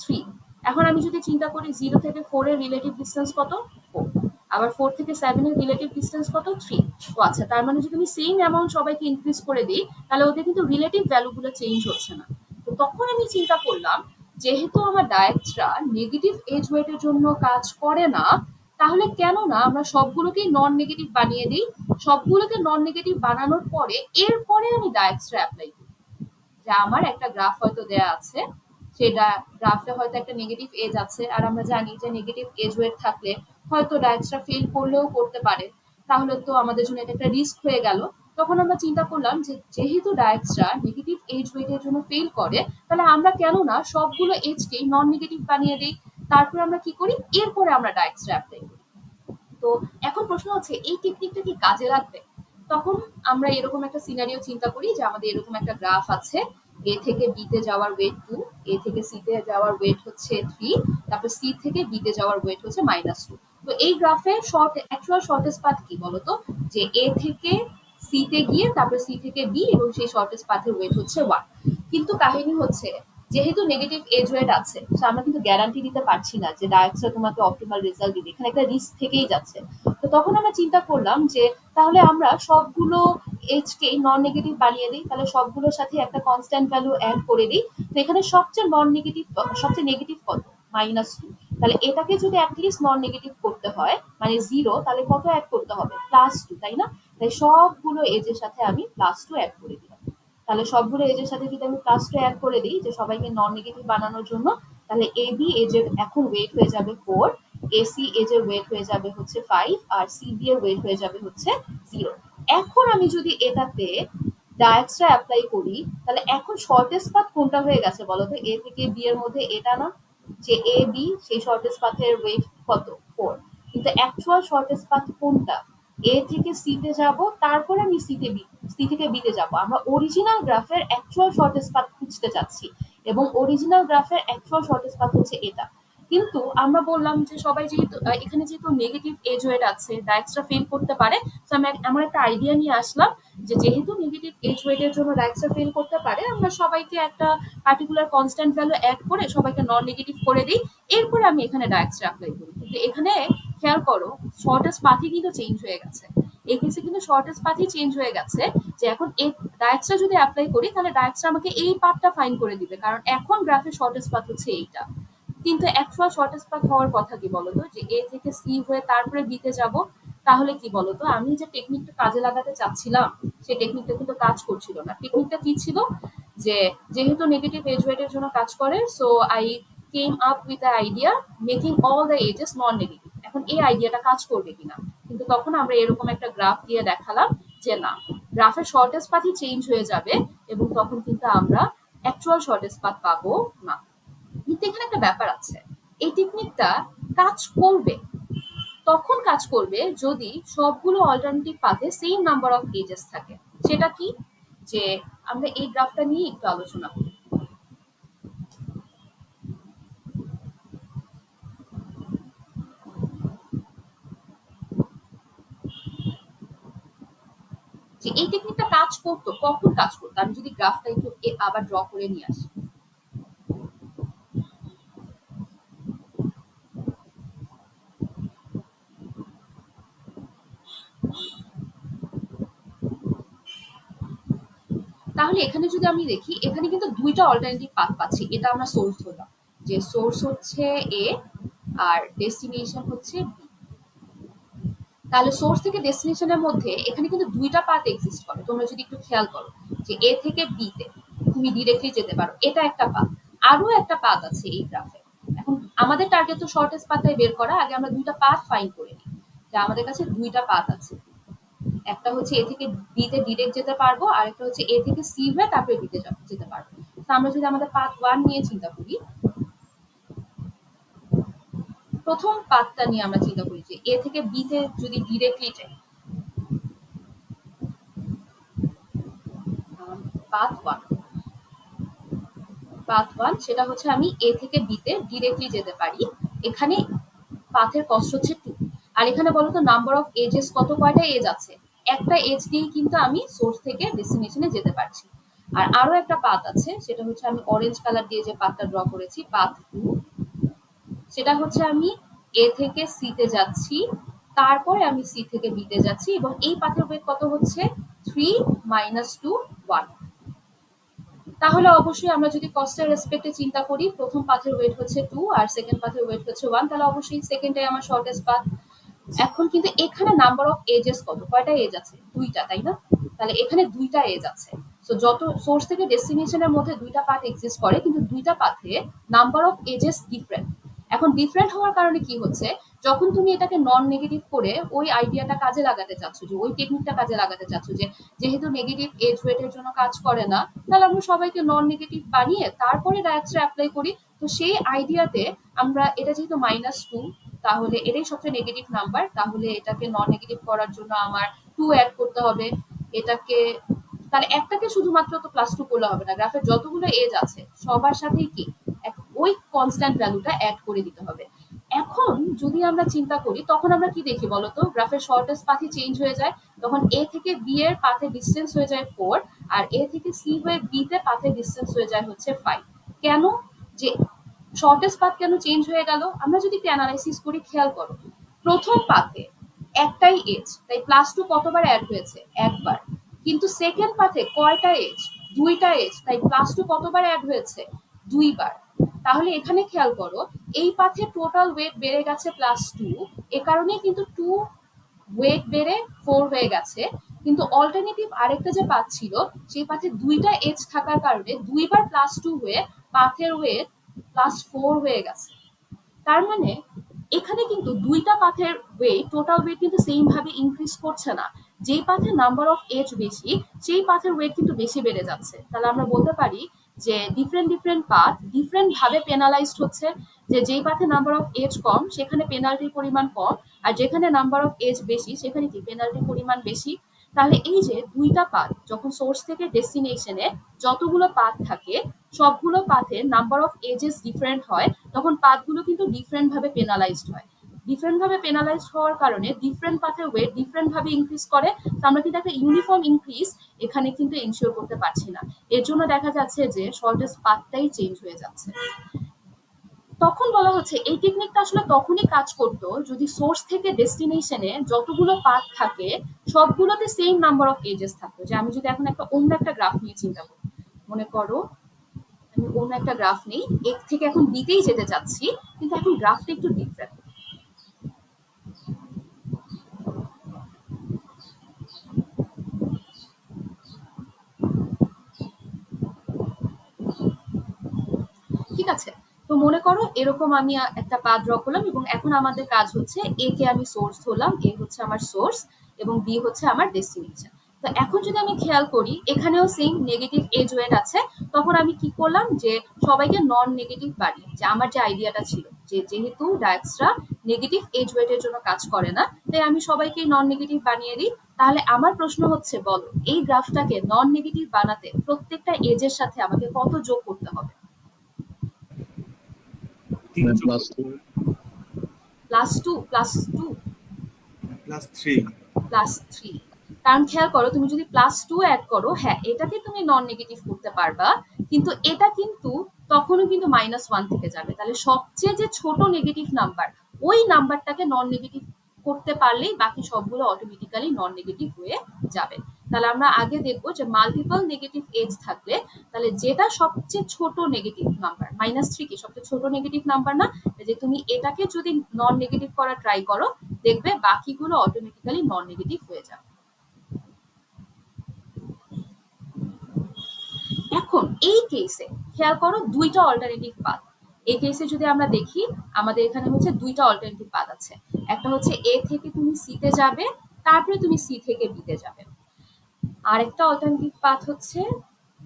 3। এখন আমি যদি চিন্তা করি 0 থেকে 4 এর রিলেটিভ ডিস্টেন্স কত? 4। আবার 4 থেকে 7 এর রিলেটিভ ডিস্টেন্স কত? 3। তো আচ্ছা, তার মানে যদি আমি সেম অ্যামাউন্ট সবাইকে ইনক্রিজ করে দিই তাহলে ওদের কিন্তু রিলেটিভ ভ্যালুগুলো চেঞ্জ হচ্ছে না। তো তখন আমি চিন্তা করলাম, যেহেতু আমার ডায়াক্সট্রা নেগেটিভ এজ ওয়েটের জন্য কাজ করে না, তাহলে কেন না আমরা সবগুলোকেই নন নেগেটিভ বানিয়ে দিই। সবগুলোকে নন নেগেটিভ বানানোর পরে এরপরে আমি ডায়াক্সট্রা অ্যাপ্লাই করি। যে আমার একটা গ্রাফ হয়তো দেয়া আছে, সেটা গ্রাফে হয়তো একটা নেগেটিভ এজ আছে, আর আমরা জানি যে নেগেটিভ এজ ওয়েট থাকলে হয়তো ডায়াক্সট্রা ফেল করলেও করতে পারে, তাহলে তো আমাদের জন্য এটা একটা রিস্ক হয়ে গেল। তখন আমরা চিন্তা করলাম যে যেহেতু ডায়াক্সট্রা নেগেটিভ এজ ওয়েটের জন্য ফেল করে, তাহলে আমরা কেন না সবগুলো এজকেই নন নেগেটিভ বানিয়ে দিই। তারপর আমরা কি করি, এরপরে আমরা ডায়াক্সট্রা অ্যাপ্লাই করি। তো এখন প্রশ্ন হচ্ছে এই টেকনিকটা কি কাজে লাগবে? তখন আমরা এরকম একটা সিনারিও চিন্তা করি যে আমাদের এরকম একটা গ্রাফ আছে, এ থেকে বি তে যাওয়ার ওয়েট 2, এ থেকে সি তে যাওয়ার ওয়েট হচ্ছে 3, তারপর সি থেকে বি তে যাওয়ার ওয়েট হচ্ছে -2। তো এই গ্রাফে অ্যাকচুয়াল শর্টেস্ট পাথ কি বলতো? যে এ থেকে সি তে গিয়ে তারপর সি থেকে বি, এবং সেই শর্টেস্ট পাথের ওয়েট হচ্ছে 1। কিন্তু কাহিনী হচ্ছে যেহেতু নেগেটিভ এজ ওয়েট আছে, তো আমরা কিন্তু গ্যারান্টি দিতে পারছি না যে ডায়াক্সট্রা তোমাকে অপটিমাল রেজাল্ট দিবে, এখানে একটা রিস্ক থেকেই যাচ্ছে। তো তখন আমরা চিন্তা করলাম যে তাহলে আমরা সবগুলো এজকেই নন নেগেটিভ বানিয়ে দিই, তাহলে সবগুলোর সাথে একটা কনস্ট্যান্ট ভ্যালু অ্যাড করে দিই। তো এখানে সবচেয়ে নন নেগেটিভ, সবচেয়ে নেগেটিভ কত? -2, তাহলে এটাকে যদি অ্যাটলিস্ট নন নেগেটিভ করতে হয় মানে 0, তাহলে কত অ্যাড করতে হবে? +2, তাই না? তাই সবগুলো এজের সাথে আমি +2 অ্যাড করে দিলাম। তাহলে সবগুলো এজের সাথে যদি আমি +2 অ্যাড করে দিই যে সবাইকে নন নেগেটিভ বানানোর জন্য, তাহলে AB এজের এখন ওয়েট হয়ে যাবে 4, AC এজের ওয়েট হয়ে যাবে হচ্ছে 5, আর CB এর ওয়েট হয়ে যাবে হচ্ছে 0। এখন আমি যদি এটাতে ডায়াক্সটা অ্যাপ্লাই করি, তাহলে এখন শর্টেস্ট পাথ কোনটা হয়ে গেছে বলো তো? A থেকে B এর মধ্যে এটা না, যে AB সেই শর্টেস্ট পাথের ওয়েট কত? 4। কিন্তু অ্যাকচুয়াল শর্টেস্ট পাথ কোনটা? A থেকে C তে যাব, তারপরে আমি C থেকে B তে যাব। আমরা অরিজিনাল গ্রাফের অ্যাকচুয়াল শর্টেস্ট পাথ খুঁজতে চাচ্ছি, এবং অরিজিনাল গ্রাফের অ্যাকচুয়াল শর্টেস্ট পাথ হচ্ছে এটা। কিন্তু আমরা বললাম যে সবাই যেহেতু এখানে যেহেতু নেগেটিভ এজ ওয়েট আছে, ডায়াক্সটা ফেল করতে পারে, তো আমি এমন একটা আইডিয়া নিয়ে আসলাম যে যেহেতু নেগেটিভ এজ ওয়েটের জন্য ডায়াক্সটা ফেল করতে পারে, আমরা সবাইকে একটা পার্টিকুলার কনস্ট্যান্ট ভ্যালু অ্যাড করে সবাইকে নন নেগেটিভ করে দিই, এরপরে আমি এখানে ডায়াক্সটা অ্যাপ্লাই করি। কিন্তু এখানে খেয়াল করো, শর্টেস্ট পাথই কিন্তু চেঞ্জ হয়ে গেছে। এই কেসে কিন্তু শর্টেস্ট পাথই চেঞ্জ হয়ে গেছে, যে এখন এই ডায়াক্সটা যদি অ্যাপ্লাই করি, তাহলে ডায়াক্সটা আমাকে এই পাথটা ফাইন্ড করে দিবে, কারণ এখন গ্রাফের শর্টেস্ট পাথ হচ্ছে এইটা। কিন্তু অ্যাকচুয়াল শর্টেস্ট পাথ হওয়ার কথা কি বলতো? যে A থেকে C হয়ে তারপরে B তে যাব। তাহলে কি বলতো, আমি যে টেকনিকটা কাজে লাগাতে চাচ্ছিলাম সেই টেকনিকটা কিন্তু কাজ করছিল না। টেকনিকটা কি ছিল? যে যেহেতু নেগেটিভ এজ ওয়েটের জন্য কাজ করে, so I came up with the idea making all the edges non negative. এখন এই আইডিয়াটা কাজ করবে কিনা, কিন্তু তখন আমরা এরকম একটা গ্রাফ দিয়ে দেখালাম যে না, গ্রাফের শর্টেস্ট পাথই চেঞ্জ হয়ে যাবে, এবং তখন কিন্তু আমরা অ্যাকচুয়াল শর্টেস্ট পাথ পাবো না। কিন্তু এখানে একটা ব্যাপার আছে, এই টেকনিকটা কাজ করবে, তখন কাজ করবে যদি সবগুলো অল্টারনেটিভ পাথে সেম নাম্বার অফ এজেস থাকে। সেটা কি? যে আমরা এই গ্রাফটা নিয়ে একটু আলোচনা করি। যে এই টেকনিকটা কাজ করতো, কখন কাজ করতো? আমি যদি গ্রাফটা একটু আবার ড্র করে নিয়ে আসি। তাহলে এখানে যদি আমি দেখি, এখানে কিন্তু দুইটা অল্টারনেটিভ পাথ পাচ্ছি। এটা আমরা সোর্স ধরলাম, যে সোর্স হচ্ছে A আর ডেস্টিনেশন হচ্ছে B। তাহলে সোর্স থেকে ডেস্টিনেশনের মধ্যে এখানে কিন্তু দুইটা পাথ এক্সিস্ট করে। তোমরা যদি একটু খেয়াল করো, যে A থেকে B তে তুমি ডিরেক্টলি যেতে পারো, এটা একটা পাথ। আরো একটা পাথ আছে এই গ্রাফে। এখন আমাদের টার্গেট তো শর্টেস্ট পাথটাই বের করা, আগে আমরা দুইটা পাথ ফাইন্ড করে নিই। যে আমাদের কাছে দুইটা পাথ আছে, একটা হচ্ছে A থেকে B তে ডিরেক্ট যেতে পারবো, আর একটা হচ্ছে A থেকে C হয়ে তারপরে B তে যেতে পারবো। তো আমরা যদি আমাদের পাথ 1 নিয়ে চিন্তা করি, প্রথম পাথটা নিয়ে আমরা চিন্তা করি যে A থেকে B তে যদি ডিরেক্টলি যাই, পাথ 1 সেটা হচ্ছে আমি A থেকে B তে ডিরেক্টলি যেতে পারি। এখানে পাথের কস্ট হচ্ছে 2। আর এখানে বলো তো নাম্বার অফ এজেস কত? কয়টা এজ আছে? একটা এজ দিয়েই কিন্তু আমি সোর্স থেকে ডেস্টিনেশনে যেতে পারছি। আর আরো একটা পাথ আছে, সেটা হচ্ছে আমি অরেঞ্জ কালার দিয়ে যে পাথটা ড্র করেছি, পাথ 2। সেটা হচ্ছে আমি A থেকে C তে যাচ্ছি, তারপরে আমি C থেকে B তে যাচ্ছি, এবং এই পাথের ওয়েট কত হচ্ছে? 3 - 2 1। তাহলে অবশ্যই আমরা যদি কস্টের রেসপেক্টে চিন্তা করি, প্রথম পাথের ওয়েট হচ্ছে 2 আর সেকেন্ড পাথের ওয়েট হচ্ছে 1, তাহলে অবশ্যই সেকেন্ডটাই আমার শর্টেস্ট পাথ। এখন কিন্তু এখানে নাম্বার অফ এজেস কত? কয়টা এজ আছে? দুইটা, তাই না? তাহলে এখানে দুইটা এজ আছে। সো যত সোর্স থেকে ডেস্টিনেশনের মধ্যে দুইটা পাথ এক্সিস্ট করে, কিন্তু দুইটা পাথে নাম্বার অফ এজেস ডিফারেন্ট। এখন ডিফারেন্ট হওয়ার কারণে কি হচ্ছে, যখন তুমি এটাকে নন নেগেটিভ করে ওই আইডিয়াটা কাজে লাগাতে চাচ্ছ, যে ওই টেকনিকটা কাজে লাগাতে চাচ্ছ, যে যেহেতু নেগেটিভ এজ ওয়েটের জন্য কাজ করে না, তাহলে আমরা সবাইকে নন নেগেটিভ বানিয়ে তারপরে ডায়াক্সটা অ্যাপ্লাই করি। তো সেই আইডিয়াতে আমরা এটা যেহেতু -2, তাহলে এটাই সবচেয়ে নেগেটিভ নাম্বার, তাহলে এটাকে নন নেগেটিভ করার জন্য আমার 2 অ্যাড করতে হবে। এটাকে তাহলে একটাকে শুধুমাত্র তো +2 করলে হবে না, গ্রাফের যতগুলো এজ আছে সবার সাথেই কি ওই কনস্ট্যান্ট ভ্যালুটা অ্যাড করে দিতে হবে। এখন যদি আমরা চিন্তা করি, তখন আমরা কি দেখি বলতো? গ্রাফের শর্টেস্ট পাথই চেঞ্জ হয়ে যায়। তখন A থেকে B এর পাথের ডিস্টেন্স হয়ে যায় 4, আর A থেকে C হয়ে B তে পাথের ডিস্টেন্স হয়ে যায় হচ্ছে 5। কেন? যে শর্টেস্ট পাথ কেন চেঞ্জ হয়ে গেল, আমরা যদি একটু অ্যানালাইসিস করি, খেয়াল করো, প্রথম পাথে একটাই এজ, তাই +2 কতবার অ্যাড হয়েছে? একবার। কিন্তু সেকেন্ড পাথে কয়টা এজ? দুইটা এজ, তাই +2 কতবার অ্যাড হয়েছে? দুইবার। তাহলে এখানে খেয়াল করো, এই পাথে টোটাল ওয়েট বেড়ে গেছে +2, এ কারণে কিন্তু 2 ওয়েট বেড়ে 4 হয়ে গেছে। কিন্তু অল্টারনেটিভ আরেকটা যে পাথ ছিল সেই পাথে দুইটা এজ থাকার কারণে দুইবার +2 হয়ে পাথের ওয়েট +4 হয়ে গেছে। তার মানে এখানে কিন্তু দুইটা পাথের ওয়েট, টোটাল ওয়েট কিন্তু সেম ভাবে ইনক্রিজ করছে না। যেই পাথের নাম্বার অফ এজ বেশি সেই পাথের ওয়েট কিন্তু বেশি বেড়ে যাচ্ছে। তাহলে আমরা বলতে পারি যে ডিফারেন্ট পাথ ডিফারেন্ট ভাবে পেনালাইজড হচ্ছে। যে যেই পাথে নাম্বার অফ এজ কম সেখানে পেনাল্টির পরিমাণ কম, আর যেখানে নাম্বার অফ এজ বেশি সেখানে কি পেনাল্টির পরিমাণ বেশি। তাহলে এই যে দুইটা পাথ যখন সোর্স থেকে ডেস্টিনেশনে যতগুলো পাথ থাকে সবগুলো পাথের নাম্বার অফ এজেস ডিফারেন্ট হয়, তখন পাথগুলো কিন্তু ডিফারেন্ট ভাবে পেনালাইজড হয়। ডিফারেন্ট ভাবে পেনালাইজড হওয়ার কারণে ডিফারেন্ট পাথের ওয়েট ডিফারেন্ট ভাবে ইনক্রিজ করে। তো আমরা কিন্তু একটা ইউনিফর্ম ইনক্রিজ এখানে কিন্তু এনশিওর করতে পারছি না। এর জন্য দেখা যাচ্ছে যে শর্টেস্ট পাথটাই চেঞ্জ হয়ে যাচ্ছে। তখন বলা হচ্ছে এই টেকনিকটা আসলে তখনই কাজ করতো যদি সোর্স থেকে ডেস্টিনেশনে যতগুলো পাথ থাকে সবগুলোতে সেম নাম্বার অফ এজেস থাকতো। যে আমি যদি এখন অন্য একটা গ্রাফ নিয়ে চিন্তা করি, মনে করো আমি অন্য একটা গ্রাফ নেই, এ থেকে এখন বিতেই যেতে চাচ্ছি, কিন্তু এখন গ্রাফটা একটু ডিফারেন্ট। ঠিক আছে, তো মনে করো এরকম আমি একটা পাথ ড্র করলাম এবং এখন আমাদের কাজ হচ্ছে এ কে আমি সোর্স ধরলাম, এ হচ্ছে আমার সোর্স এবং বি হচ্ছে আমার ডেস্টিনেশন। তো এখন যদি আমি খেয়াল করি এখানেও সেম নেগেটিভ এজ ওয়েট আছে, তখন আমি কি করলাম যে সবাইকে নন নেগেটিভ বাড়িয়ে, যে আমার যে আইডিয়াটা ছিল যে যেহেতু ডায়াক্সরা নেগেটিভ এজ ওয়েটের জন্য কাজ করে না তাই আমি সবাইকে নন নেগেটিভ বানিয়ে দিই। তাহলে আমার প্রশ্ন হচ্ছে বলো এই গ্রাফটাকে নন নেগেটিভ বানাতে প্রত্যেকটা এজের সাথে আমাকে কত যোগ করতে হবে? +2 +3। কারণ খেয়াল করো তুমি যদি +2 অ্যাড করো, হ্যাঁ এটাকে তুমি নন নেগেটিভ করতে পারবা, কিন্তু এটা কিন্তু তখনও কিন্তু -1 থেকে যাবে। তাহলে সবচেয়ে যে ছোট নেগেটিভ নাম্বার ওই নাম্বারটাকে নন নেগেটিভ করতে পারলেই বাকি সবগুলো অটোমেটিক্যালি নন নেগেটিভ হয়ে যাবে। তাহলে আমরা আগে দেখবো যে মাল্টিপল নেগেটিভ এজ থাকলে তাহলে যেটা সবচেয়ে ছোট নেগেটিভ নাম্বার, -3 কি সবচেয়ে ছোট নেগেটিভ নাম্বার না, যে তুমি এটাকে যদি নন নেগেটিভ করা ট্রাই করো দেখবে বাকিগুলো অটোমেটিক্যালি নন নেগেটিভ হয়ে যাবে। এখন এই কেসে খেয়াল করো দুইটা অল্টারনেটিভ পাথ। এই কেসে যদি আমরা দেখি আমাদের এখানে হচ্ছে দুইটা অল্টারনেটিভ পাথ আছে। একটা হচ্ছে এ থেকে তুমি সি তে যাবে, তারপরে তুমি সি থেকে বি তে যাবে। আরেকটা অল্টারনেটিভ পাথ হচ্ছে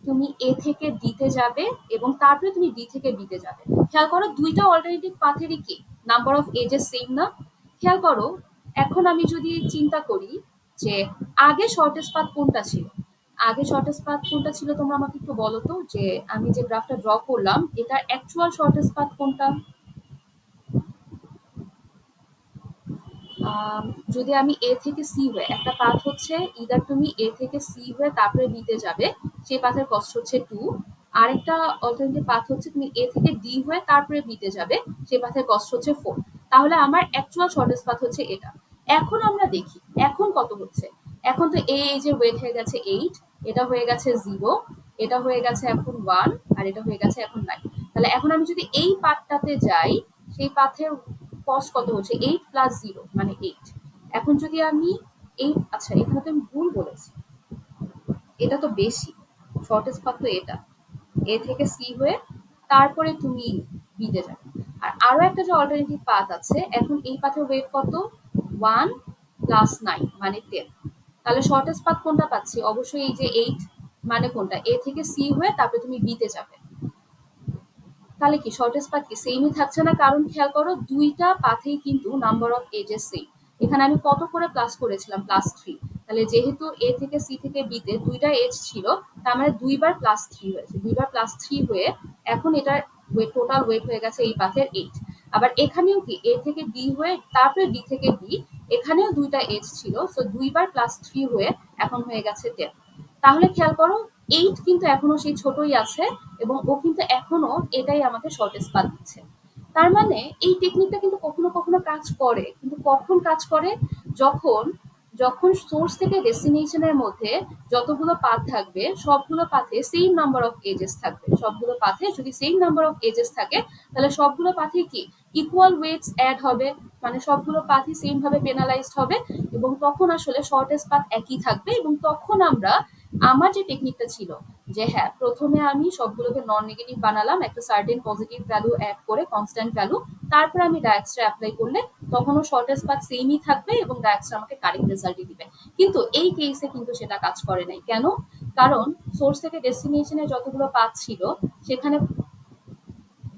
তুমি এ থেকে ডি তে যাবে এবং তারপরে তুমি ডি থেকে বি তে যাবে। খেয়াল করো দুইটা অল্টারনেটিভ পাথেরই কি নাম্বার অফ এজেস সেম না? খেয়াল করো এখন আমি যদি চিন্তা করি যে আগে শর্টেস্ট পাথ কোনটা ছিল, আগে শর্টেস্ট পাথ কোনটা ছিল তোমরা আমাকে একটু বলো তো। যে আমি যে গ্রাফটা ড্র করলাম এটার অ্যাকচুয়াল শর্টেস্ট পাথ কোনটা? যদি আমি এ থেকে সি হয়ে একটা পাথ হচ্ছে ইদার তুমি এ থেকে সি হয়ে তারপরে বি তে যাবে, সেই পাথের কস্ট হচ্ছে 2। আরেকটা অল্টারনেটিভ পাথ হচ্ছে তুমি এ থেকে ডি হয়ে তারপরে বি তে যাবে, সেই পাথের কস্ট হচ্ছে 4। তাহলে আমার অ্যাকচুয়াল শর্টেস্ট পাথ হচ্ছে এটা। এখন আমরা দেখি এখন কত হচ্ছে। এখন তো এই যে ওয়েট হয়ে গেছে 8, এটা হয়ে গেছে 0, এটা হয়ে গেছে এখন 1, আর এটা হয়ে গেছে এখন 9। তাহলে এখন আমি যদি এই পাথটাতে যাই সেই পাথের কস্ট কত হচ্ছে 8 + 0 মানে 8। এখন যদি আমি এই আচ্ছা এখানে তো আমি ভুল বলেছি, এটা তো বেশি, শর্টেস্ট পাথ তো এটা এ থেকে সি হয়ে তারপরে তুমি বি তে যাবে। আর আরো একটা যে অল্টারনেটিভ পাথ আছে এখন এই পাথের ওয়েট কত 1 + 9 মানে 10। তাহলে শর্টেস্ট পাথ কোনটা পাচ্ছি? অবশ্যই এই যে 8, মানে কোনটা এ থেকে সি হয়ে তারপরে তুমি বি তে যাবে। তাহলে কি শর্টেস্ট পাথ কি সেমই থাকছে না? কারণ খেয়াল করো দুইটা পাথেই কিন্তু নাম্বার অফ এজেস সেম। এখানে আমি কত করে প্লাস করেছিলাম +3। তাহলে যেহেতু এ থেকে সি থেকে বি তে দুইটা এজ ছিল তার মানে দুইবার +3 হয়েছে, দুইবার +3 হয়ে এখন এটার টোটাল ওয়েট হয়ে গেছে এই পাথের 8। আবার এখানেও কি এ থেকে ডি হয়ে তারপরে ডি থেকে বি, এখানেও দুইটা এজ ছিল, সো দুইবার +3 হয়ে এখন হয়ে গেছে 10। তাহলে খেয়াল করো 8 কিন্তু এখনো সেই ছোটই আছে এবং ও কিন্তু এখনো এটাই আমাকে শর্টেস্ট পাথ দিচ্ছে। তার মানে এই টেকনিকটা কিন্তু কখনো কখনো কাজ করে, কিন্তু কখন কাজ করে? যখন যখন সোর্স থেকে ডেস্টিনেশনের মধ্যে যতগুলো পাথ থাকবে সবগুলো পাথে সেম নাম্বার অফ এজেস থাকবে। সবগুলো পাথে যদি সেম নাম্বার অফ এজেস থাকে তাহলে সবগুলো পাথে কি ইকুয়াল ওয়েটস অ্যাড হবে, মানে সবগুলো পাথই সেম ভাবে পেনালাইজড হবে এবং তখন আসলে শর্টেস্ট পাথ একই থাকবে। এবং তখন আমরা আমার যে টেকনিকটা ছিল যে হ্যাঁ প্রথমে আমি সবগুলোকে নন নেগেটিভ বানালাম একটা সার্টেন পজিটিভ ভ্যালু অ্যাড করে কনস্ট্যান্ট ভ্যালু, তারপর আমি ডায়াক্সটা অ্যাপ্লাই করলে তখনও শর্টেস্ট পাথ সেমই থাকবে এবং ডায়াক্সটা আমাকে কারেক্ট রেজাল্টই দিবে। কিন্তু এই কেসে কিন্তু সেটা কাজ করে নাই। কেন? কারণ সোর্স থেকে ডেস্টিনেশনে যতগুলো পাথ ছিল সেখানে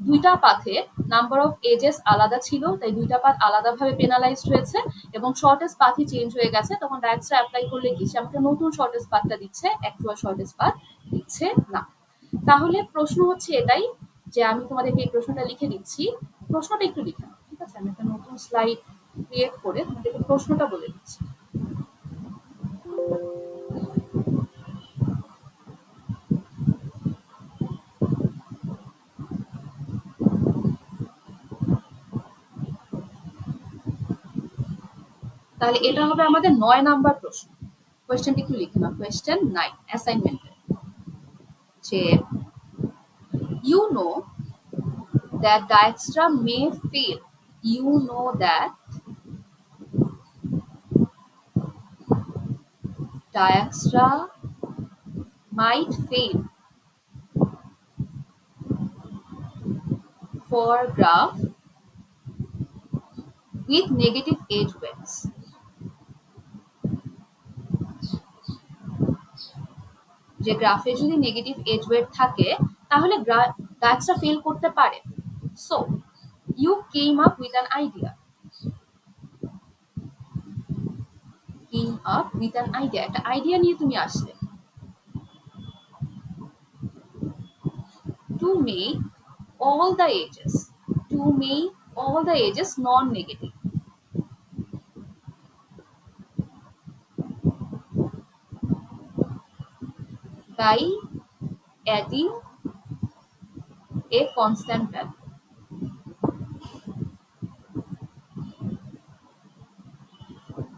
দুইটা পাথে নাম্বার অফ এজেস আলাদা ছিল, তাই দুইটা পাথ আলাদাভাবে পেনালাইজড হয়েছে এবং শর্টেস্ট পাথই চেঞ্জ হয়ে গেছে। তখন ডায়াক্সটা অ্যাপ্লাই করলে কি সে আমাকে নতুন শর্টেস্ট পাথটা দিচ্ছে, অ্যাকচুয়াল শর্টেস্ট পাথ দিচ্ছে না। তাহলে প্রশ্ন হচ্ছে এটাই যে আমি তোমাদেরকে এই প্রশ্নটা লিখে দিচ্ছি, প্রশ্নটা একটু লিখে নাও, ঠিক আছে? আমি একটা নতুন স্লাইড ক্রিয়েট করে তোমাদেরকে প্রশ্নটা বলে দিচ্ছি। তাহলে এটা হবে আমাদের ৯ নাম্বার প্রশ্ন। কোয়েশ্চেনটা একটু লিখে নাও, কোয়েশ্চেন 9 অ্যাসাইনমেন্টে, যে you know that Dijkstra may fail. You know that Dijkstra might fail for graph with negative edge weights. যে গ্রাফে যদি নেগেটিভ এজ ওয়েট থাকে তাহলে ডায়াক্সটা ফেল করতে পারে। So you came up with an idea, একটা আইডিয়া নিয়ে তুমি আসলে, to make all the edges non-negative by adding a constant value.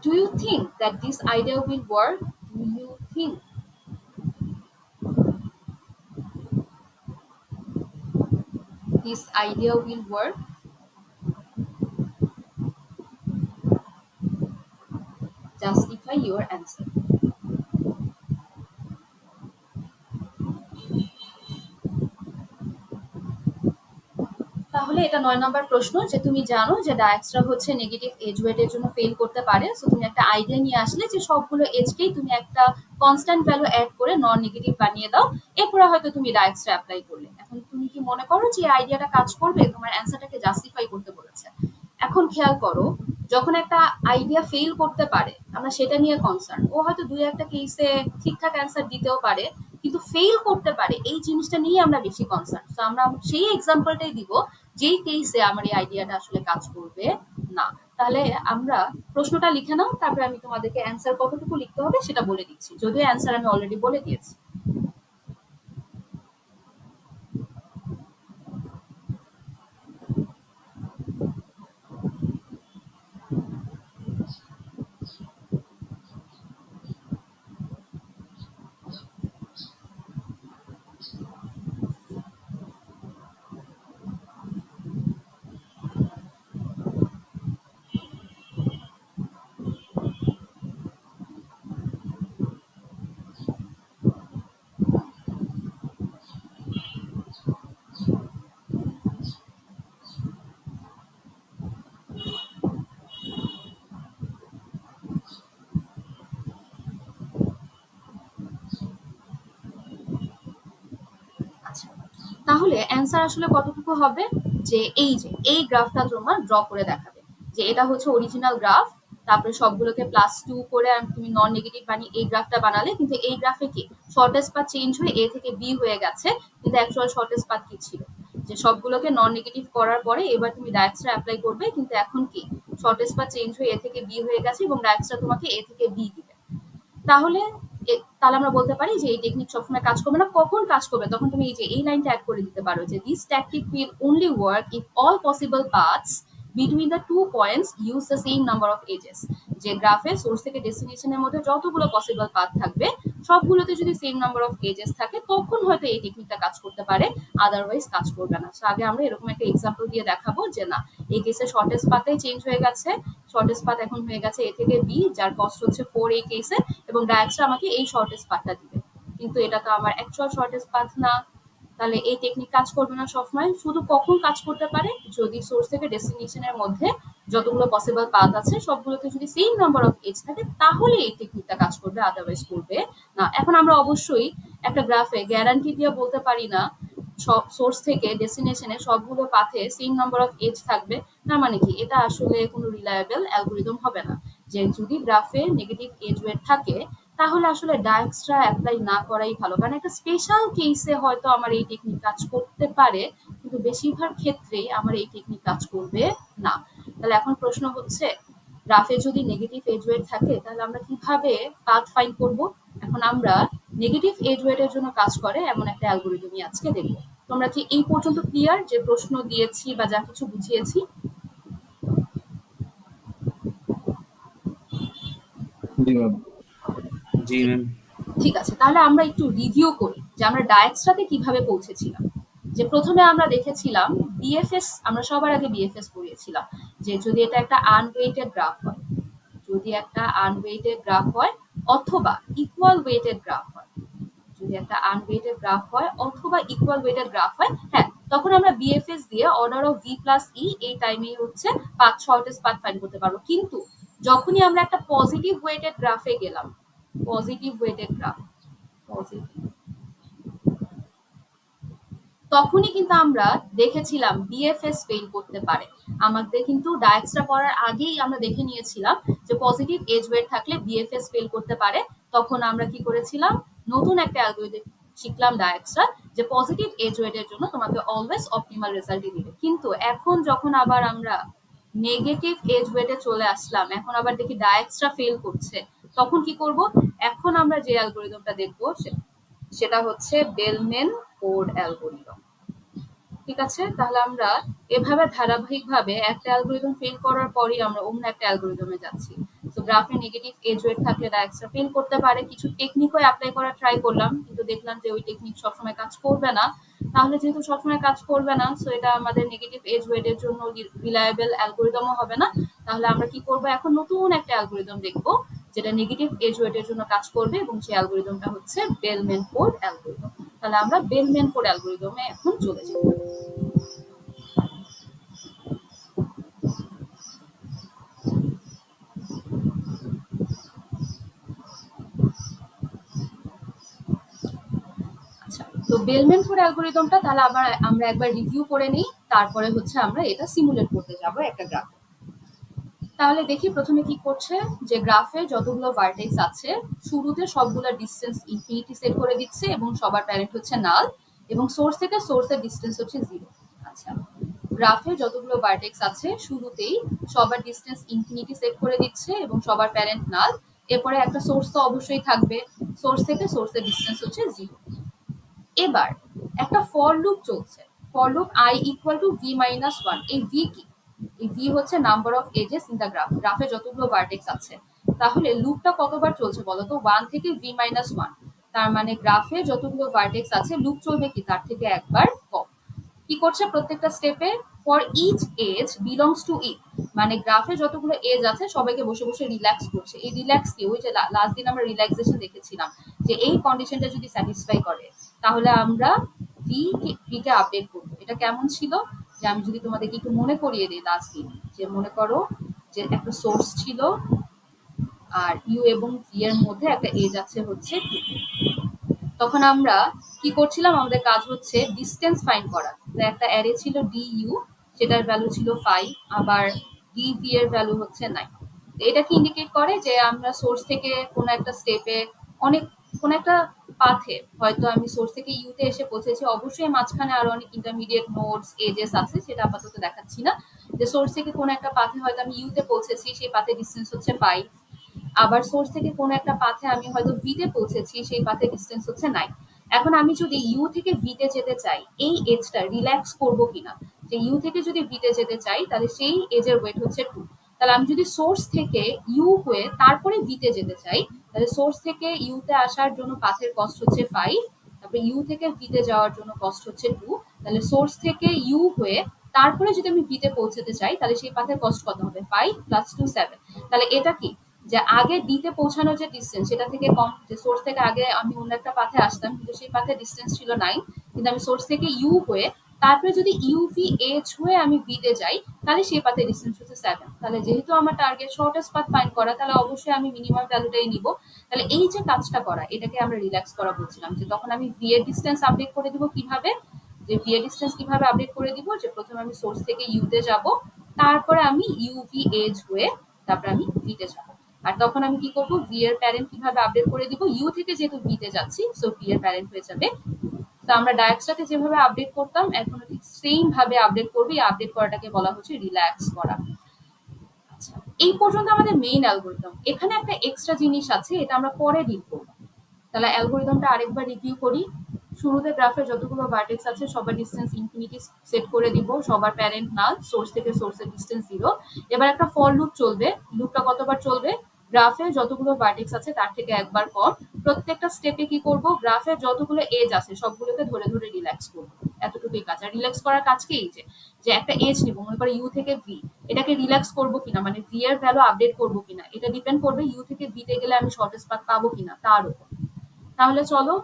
Do you think that this idea will work? Do you think this idea will work? Justify your answer. তাহলে এটা ৯ নম্বর প্রশ্ন, যে তুমি জানো যে ডায়াক্সটা হচ্ছে নেগেটিভ এজ ওয়েটের জন্য ফেল করতে পারে। সো তুমি একটা আইডিয়া নিয়ে আসলে যে সবগুলো এজকেই তুমি একটা কনস্ট্যান্ট ভ্যালু অ্যাড করে নন নেগেটিভ বানিয়ে দাও, এরপরে হয়তো তুমি ডায়াক্সটা অ্যাপ্লাই করলে। এখন তুমি কি মনে করো যে আইডিয়াটা কাজ করবে? তোমার অ্যান্সারটাকে জাস্টিফাই করতে বলেছে। এখন খেয়াল করো, যখন একটা আইডিয়া ফেল করতে পারে আমরা সেটা নিয়ে কনসার্ন, ও হয়তো দুই একটা কেসে ঠিকঠাক অ্যান্সার দিতেও পারে কিন্তু ফেল করতে পারে, এই জিনিসটা নিয়ে আমরা বেশি কনসার্ন। তো আমরা সেই এক্সাম্পলটাই দিব যেই কেসে আমার এই আইডিয়াটা আসলে কাজ করবে না। তাহলে আমরা প্রশ্নটা লিখে নাও, তারপরে আমি তোমাদেরকে অ্যান্সার কতটুকু লিখতে হবে সেটা বলে দিচ্ছি, যদিও অ্যান্সার আমি অলরেডি বলে দিয়েছি। তাহলে অ্যান্সার আসলে কতটুকু হবে, যে এই গ্রাফটা তোমার ড্র করে দেখাবে যে এটা হচ্ছে অরিজিনাল গ্রাফ, তারপরে সবগুলোকে +2 করে তুমি নন নেগেটিভ বানিয়ে এই গ্রাফটা বানালে, কিন্তু এই গ্রাফে কি শর্টেস্ট পাথ চেঞ্জ হয়ে এ থেকে বি হয়ে গেছে, কিন্তু অ্যাকচুয়াল শর্টেস্ট পাথ কি ছিল, যে সবগুলোকে নন নেগেটিভ করার পরে এবার তুমি ডায়াক্সটা অ্যাপ্লাই করবে, কিন্তু এখন কি শর্টেস্ট পাথ চেঞ্জ হয়ে এ থেকে বি হয়ে গেছে এবং ডায়াক্সটা তোমাকে এ থেকে বি দিবে। তাহলে আমরা বলতে পারি যে এই টেকনিক সবসময় কাজ করবে না। কখন কাজ করবে? তখন তুমি এই লাইনটা অ্যাড করে দিতে পারো যে this tactic will only work if all possible paths between the 2 points use the same number of edges। যে গ্রাফে সোর্স থেকে ডেস্টিনেশনের মধ্যে যতগুলো পসিবল পাথ থাকবে সবগুলোতে যদি সেম নাম্বার অফ এজেস থাকে তখন হয়তো এই টেকনিকটা কাজ করতে পারে, আদারওয়াইজ কাজ করবে না। সো আগে আমরা এরকম একটা এক্সাম্পল দিয়ে দেখাবো যে না, এই কেসে শর্টেস্ট পাথটাই চেঞ্জ হয়ে গেছে। শর্টেস্ট পাথ এখন হয়ে গেছে এ থেকে বি, যার কস্ট হচ্ছে 4 এই কেসে, এবং ডায়াক্সটা আমাকে এই শর্টেস্ট পাথটা দিবে। কিন্তু এটা তো আমার অ্যাকচুয়াল শর্টেস্ট পাথ না, তাহলে এই টেকনিক কাজ করবে না সবসময়। শুধু কখন কাজ করতে পারে, যদি সোর্স থেকে ডেস্টিনেশনের মধ্যে যতগুলো পসিবল পাথ আছে সবগুলোতে যদি সেম নাম্বার অফ এজ থাকে তাহলে এই টেকনিকটা কাজ করবে, আদারওয়াইজ করবে না। এখন আমরা অবশ্যই একটা গ্রাফে গ্যারান্টি দিয়ে বলতে পারি না সব সোর্স থেকে ডেস্টিনেশনে সবগুলো পাথে সেম নাম্বার অফ এজ থাকবে। না মানে কি, এটা আসলে কোনো রিলায়েবল অ্যালগোরিদম হবে না। যে যদি গ্রাফে নেগেটিভ এজ ওয়েট থাকে তাহলে আসলে ডায়াক্সটা অ্যাপ্লাই না করাই ভালো, কারণ একটা স্পেশাল কেসে হয়তো আমার এই টেকনিক কাজ করতে পারে, কিন্তু বেশিরভাগ ক্ষেত্রেই আমার এই টেকনিক কাজ করবে না। তাহলে এখন প্রশ্ন হচ্ছে, গ্রাফে যদি নেগেটিভ এজ ওয়েট থাকে তাহলে আমরা কিভাবে পাথ ফাইন্ড করব? এখন আমরা নেগেটিভ এজ ওয়েটের জন্য কাজ করে এমন একটা অ্যালগোরিদমই আজকে দেখব। তোমরা কি এই পর্যন্ত ক্লিয়ার যে প্রশ্ন দিয়েছি বা যা কিছু বুঝিয়েছি? জি ম্যাম। জি ম্যাম। ঠিক আছে, তাহলে আমরা একটু রিভিউ করি যে আমরা ডায়াক্সটাতে কিভাবে পৌঁছেছিলাম। যে প্রথমে আমরা দেখেছিলাম বিএফএস, আমরা সবার আগে বিএফএস পড়িয়েছিলাম যে যদি এটা একটা আনওয়েটেড গ্রাফ হয়, যদি একটা আনওয়েটেড গ্রাফ হয় অথবা ইকুয়াল ওয়েটেড গ্রাফ হয়, যদি একটা আনওয়েটেড গ্রাফ হয় অথবা ইকুয়াল ওয়েটেড গ্রাফ হয়, হ্যাঁ, তখন আমরা বিএফএস দিয়ে order of V plus E এই টাইমেই হচ্ছে পাথ, শর্টেস্ট পাথ ফাইন্ড করতে পারবো। কিন্তু যখনই আমরা একটা পজিটিভ ওয়েটেড গ্রাফে গেলাম, পজিটিভ ওয়েটেড গ্রাফ, পজিটিভ, তখনই কিন্তু আমরা দেখেছিলাম বিএফএস ফেল করতে পারে। আমাদের কিন্তু ডায়াক্সটা পড়ার আগেই আমরা দেখে নিয়েছিলাম যে পজিটিভ এজ ওয়েট থাকলে বিএফএস ফেল করতে পারে। তখন আমরা কি করেছিলাম, নতুন একটা অ্যালগরিদম শিখলাম ডায়াক্সটা, যে পজিটিভ এজ ওয়েটের জন্য তোমাকে অলওয়েজ অপটিমাল রেজাল্টই দিবে। কিন্তু এখন যখন আবার আমরা নেগেটিভ এজ ওয়েটে চলে আসলাম, এখন আবার দেখি ডায়াক্সটা ফেল করছে, তখন কি করব? এখন আমরা যে অ্যালগরিদমটা দেখবো সেটা হচ্ছে বেলম্যান ফোর্ড অ্যালগরিদম। ঠিক আছে, তাহলে আমরা এভাবে ধারাবাহিকভাবে একটা অ্যালগরিদম ফেল করার পরই আমরা অন্য একটা অ্যালগরিদমে যাচ্ছি। তো গ্রাফে নেগেটিভ এজ ওয়েট থাকলে ডায়াক্সটা ফেল করতে পারে, কিছু টেকনিকও অ্যাপ্লাই করার ট্রাই করলাম, কিন্তু দেখলাম যে ওই টেকনিক সবসময় কাজ করবে না। তাহলে যেহেতু সবসময় কাজ করবে না, সো এটা আমাদের নেগেটিভ এজ ওয়েটের জন্য রিলায়েবল অ্যালগরিদমও হবে না। তাহলে আমরা কি করব, এখন নতুন একটা অ্যালগরিদম দেখবো যেটা নেগেটিভ এজ ওয়েটের জন্য কাজ করবে, এবং সেই অ্যালগরিদমটা হচ্ছে বেলম্যান ফোর্ড অ্যালগরিদম। তাহলে আমরা বেলম্যান ফোর্ড অ্যালগরিদমে এখন চলে যাব। আচ্ছা, তো বেলম্যান ফোর্ড অ্যালগরিদমটা তাহলে আমরা একবার রিভিউ করে নিই, তারপরে হচ্ছে আমরা এটা সিমুলেট করতে যাব একটা গ্রাফ। তাহলে দেখি প্রথমে কি করছে, যে গ্রাফে যতগুলো ভার্টেক্স আছে শুরুতে সবগুলো ডিসটেন্স ইনফিনিটি সেট করে দিচ্ছে এবং সবার প্যারেন্ট হচ্ছে নাল, এবং সোর্স থেকে সোর্সের ডিসটেন্স হচ্ছে 0। আচ্ছা, গ্রাফে যতগুলো ভার্টেক্স আছে শুরুতেই সবার ডিসটেন্স ইনফিনিটি সেট করে দিচ্ছে এবং সবার প্যারেন্ট নাল। এরপরে একটা সোর্স তো অবশ্যই থাকবে, সোর্স থেকে সোর্সের ডিসটেন্স হচ্ছে 0। এবার একটা ফর লুপ চলছে, for loop i equal to V minus 1। এই ভি কি? এই ভি হচ্ছে number of edges in the graph, গ্রাফে যতগুলো ভার্টেক্স আছে। তাহলে লুপটা কতবার চলছে বলতো? 1 থেকে ভি মাইনাস 1। তার মানে গ্রাফে যতগুলো ভার্টেক্স আছে লুপ চলবে কি তার থেকে একবার কম। কি করছে প্রত্যেকটা স্টেপে? For each edge belongs to E, মানে গ্রাফে যতগুলো এজ আছে সবাইকে বসে বসে রিল্যাক্স করছে। এই রিল্যাক্স কি? ওই যে লাস্ট দিন আমরা রিল্যাক্সেশন দেখেছিলাম যে এই কন্ডিশনটা যদি স্যাটিসফাই করে তাহলে আমরা ভি কে আপডেট করবো। এটা কেমন ছিল, যে আমি যদি তোমাদেরকে একটু মনে করিয়ে দিই লাস্ট দিন, যে মনে করো যে একটা সোর্স ছিল আর ইউ এবং ভি এর মধ্যে একটা এজ আছে হচ্ছে 2। তখন আমরা কি করছিলাম, আমাদের কাজ হচ্ছে ডিসটেন্স ফাইন্ড করা। তো একটা অ্যারে ছিল ডি ইউ, সেটার ভ্যালু ছিল 5, আবার ডি ভি এর ভ্যালু হচ্ছে 9। তো এটা কি ইন্ডিকেট করে যে আমরা সোর্স থেকে কোনো একটা স্টেপে অনেক কোনো একটা পাথে, হয়তো আমি সোর্স থেকে ইউতে এসে পৌঁছেছি, অবশ্যই মাঝখানে আরো অনেক ইন্টারমিডিয়েট নোডস এজেস আছে, সেটা আপাতত দেখাচ্ছি না। যে সোর্স থেকে কোনো একটা পাথে হয়তো আমি ইউতে পৌঁছেছি, সেই পাথে ডিসটেন্স হচ্ছে 5। আবার সোর্স থেকে কোনো একটা পাথে আমি হয়তো ভিতে পৌঁছেছি, সেই পাথে ডিসটেন্স হচ্ছে 9। এখন আমি যদি ইউ থেকে ভিতে যেতে চাই, এই এজটা রিল্যাক্স করবো কিনা, যে ইউ থেকে যদি ভিতে যেতে চাই তাহলে সেই এজের ওয়েট হচ্ছে 2। তাহলে আমি যদি সোর্স থেকে ইউ হয়ে তারপরে ভিতে যেতে চাই, তাহলে সোর্স থেকে ইউতে আসার জন্য পাথের কস্ট হচ্ছে 5, তারপরে ইউ থেকে ভিতে যাওয়ার জন্য কস্ট হচ্ছে 2। তাহলে সোর্স থেকে ইউ হয়ে তারপরে যদি আমি ভিতে পৌঁছাতে চাই তাহলে সেই পাথের কস্ট কত হবে? 5 + 2 7। তাহলে এটা কি যে আগে ডিতে পৌঁছানোর যে ডিস্টেন্স সেটা থেকে কম, যে সোর্স থেকে আগে আমি অন্য একটা পাথে আসতাম কিন্তু সেই পাথে ডিস্টেন্স ছিল 9, কিন্তু আমি সোর্স থেকে ইউ হয়ে তারপরে যদি ইউভি এইচ হয়ে আমি ভিতে যাই তাহলে সেই পাথে ডিস্টেন্স হচ্ছে 7। তাহলে যেহেতু আমার টার্গেট শর্টেস্ট পাথ ফাইন্ড করা, তাহলে অবশ্যই আমি মিনিমাম ভ্যালুটাই নিব। তাহলে এই যে কাজটা করা, এটাকে আমরা রিল্যাক্স করা বলছিলাম, যে তখন আমি ভি এর ডিস্টেন্স আপডেট করে দিব কিভাবে, যে ভি এর ডিস্টেন্স কিভাবে আপডেট করে দিব, যে প্রথমে আমি সোর্স থেকে ইউতে যাব, তারপরে আমি ইউভি এজ হয়ে তারপরে আমি ভিতে যাব। আর তখন আমি কি করব, ভি এর প্যারেন্ট কিভাবে আপডেট করে দিব, ইউ থেকে যেহেতু ভিতে যাচ্ছি সো ভি এর প্যারেন্ট হয়ে যাবে। তো আমরা ডায়াক্সটাকে যেভাবে আপডেট করতাম এখনো ঠিক সেম ভাবে আপডেট করব। এই আপডেট করাটাকে বলা হচ্ছে রিল্যাক্স করা। আচ্ছা, এই পর্যন্ত আমাদের মেইন অ্যালগরিদম। এখানে একটা এক্সট্রা জিনিস আছে, এটা আমরা পরে ডিল করব। তাহলে অ্যালগরিদমটা আরেকবার রিভিউ করি। শুরুতে গ্রাফে যতগুলো ভার্টেক্স আছে সবার ডিস্টেন্স ইনফিনিটি সেট করে দিব, সবার প্যারেন্ট নাল, সোর্স থেকে সোর্সের ডিস্টেন্স 0। এবার একটা ফর লুপ চলবে। লুপটা কতবার চলবে? গ্রাফে যতগুলো ভার্টেক্স আছে তার থেকে একবার কম। প্রত্যেকটা স্টেপে কি করব, গ্রাফে যতগুলো এজ আছে সবগুলোকে ধরে ধরে রিল্যাক্স করব। এতটুকুই কাজ। আর রিল্যাক্স করার কাজ কি, এই যে একটা এজ নিব, মনে করো ইউ থেকে ভি, এটাকে রিল্যাক্স করবো কিনা, মানে ভি এর ভ্যালু আপডেট করবো কিনা, এটা ডিপেন্ড করবে ইউ থেকে ভিতে গেলে আমি শর্টেস্ট পাথ পাবো কিনা তার উপর। তাহলে চলো,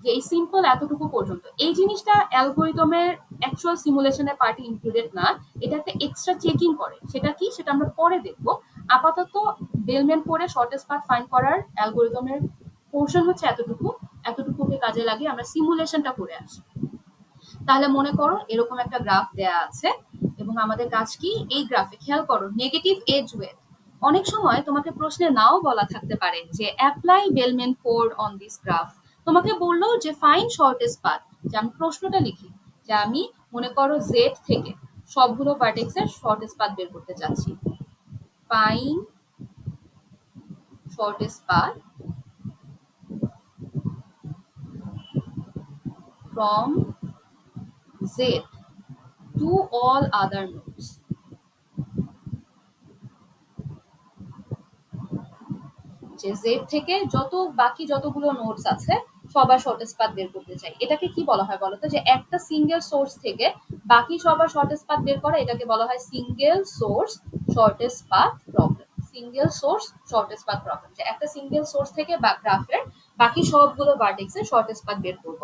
যে এই সিম্পল এতটুকু পর্যন্ত। এই জিনিসটা অ্যালগরিদমের অ্যাকচুয়াল সিমুলেশনের পার্টি ইনক্লুডেড না, এটা একটা এক্সট্রা চেকিং করে। সেটা কি, সেটা আমরা পরে দেখবো। আপাতত বেলম্যান করে শর্টেস্ট পাথ ফাইন্ড করার অ্যালগরিদমের পোর্শন হচ্ছে এতটুকু। এতটুকুকে কাজে লাগিয়ে আমরা সিমুলেশনটা করে আসি। তাহলে মনে করো এরকম একটা গ্রাফ দেয়া আছে এবং আমাদের কাজ কি, এই গ্রাফে খেয়াল করো নেগেটিভ এজ ওয়েট। অনেক সময় তোমাকে প্রশ্নে নাও বলা থাকতে পারে যে apply bellman Ford on this graph. তোমাকে বললো যে ফাইন্ড শর্টেস্ট পাথ। যে আমি প্রশ্নটা লিখি যে আমি মনে করো জেড থেকে সবগুলো ভার্টেক্সের শর্টেস্ট পাথ বের করতে চাচ্ছি। Find shortest path from Z to all other nodes. যে Z থেকে বাকি যতগুলো নোডস আছে সবার শর্টেস্ট পাথ বের করতে চাই। এটাকে কি বলা হয় বলতো, যে একটা সিঙ্গেল সোর্স থেকে বাকি সবার শর্টেস্ট পাথ বের করা, এটাকে বলা হয় single source shortest path problem. Single source shortest path problem, যে একটা সিঙ্গেল সোর্স থেকে গ্রাফের বাকি সবগুলো ভার্টেক্সের শর্টেস্ট পাথ বের করব।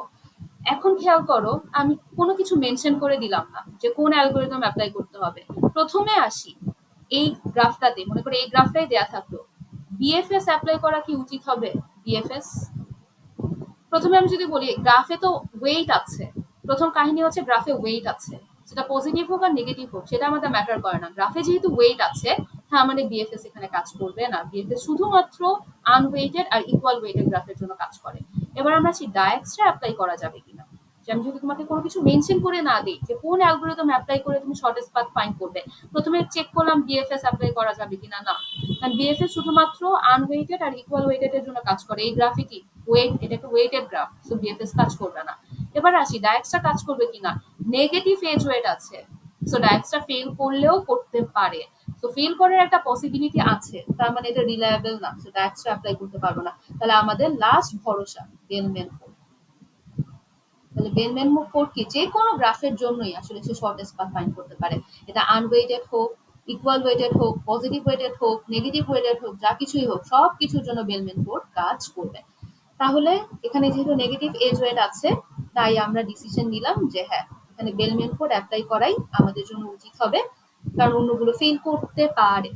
এখন খেয়াল করো, আমি কোনো কিছু মেনশন করে দিলাম না যে কোন অ্যালগরিদম অ্যাপ্লাই করতে হবে। প্রথমে আসি এই গ্রাফটাতে, মনে করে এই গ্রাফটাই দেয়া থাকলো, বিএফএস অ্যাপ্লাই করা কি উচিত হবে? বিএফএস প্রথমে আমি যদি বলি, গ্রাফে তো ওয়েট আছে। প্রথম কাহিনী হচ্ছে গ্রাফে ওয়েট আছে, সেটা পজিটিভ হোক আর নেগেটিভ হোক সেটা আমাদের ম্যাটার করে না। গ্রাফে যেহেতু ওয়েট আছে, হ্যাঁ মানে বিএফএস এখানে কাজ করবে না। বিএফএস শুধুমাত্র আনওয়েটেড আর ইকুয়াল ওয়েটেড গ্রাফের জন্য কাজ করে। এবার আমরা আসি ডায়াক্সটা অ্যাপ্লাই করা যাবে কিনা। যে আমি যদি তোমাকে কোনো কিছু মেনশন করে না দিই যে কোন অ্যালগরিদম অ্যাপ্লাই করে তুমি শর্টেস্ট পাথ ফাইন্ড করবে, প্রথমে চেক করলাম বিএফএস অ্যাপ্লাই করা যাবে কিনা, না। কারণ বিএফএস শুধুমাত্র আনওয়েটেড আর ইকুয়াল ওয়েটেড এর জন্য কাজ করে। এই গ্রাফে কি ওয়েট, এটা একটা ওয়েটেড গ্রাফ, সো বিএফএস কাজ করবে না। এবার আসি ডায়াক্সটা কাজ করবে কিনা। নেগেটিভ এজ ওয়েট আছে, সো ডায়াক্সটা ফেল করলেও করতে পারে। তো ফেল করার একটা পসিবিলিটি আছে, তার মানে এটা রিলায়েবল না, সো ডায়াক্সটা অ্যাপ্লাই করতে পারবো না। তাহলে আমাদের লাস্ট ভরসা বেলম্যান ফোর্ড। তাহলে বেলম্যান ফোর্ড কি যে কোনো গ্রাফের জন্যই আসলে সে শর্টেস্ট পাথ ফাইন্ড করতে পারে। এটা আনওয়েটেড হোক, ইকুয়াল ওয়েটেড হোক, পজিটিভ ওয়েটেড হোক, নেগেটিভ ওয়েটেড হোক, যা কিছুই হোক সব কিছুর জন্য বেলম্যান ফোর্ড কাজ করবে। তাহলে এখানে যেহেতু নেগেটিভ এজ ওয়েট আছে তাই আমরা ডিসিশন নিলাম যে হ্যাঁ, এখানে বেলম্যান ফোর্ড অ্যাপ্লাই করাই আমাদের জন্য উচিত হবে, কারণ অন্যগুলো ফেল করতে পারে।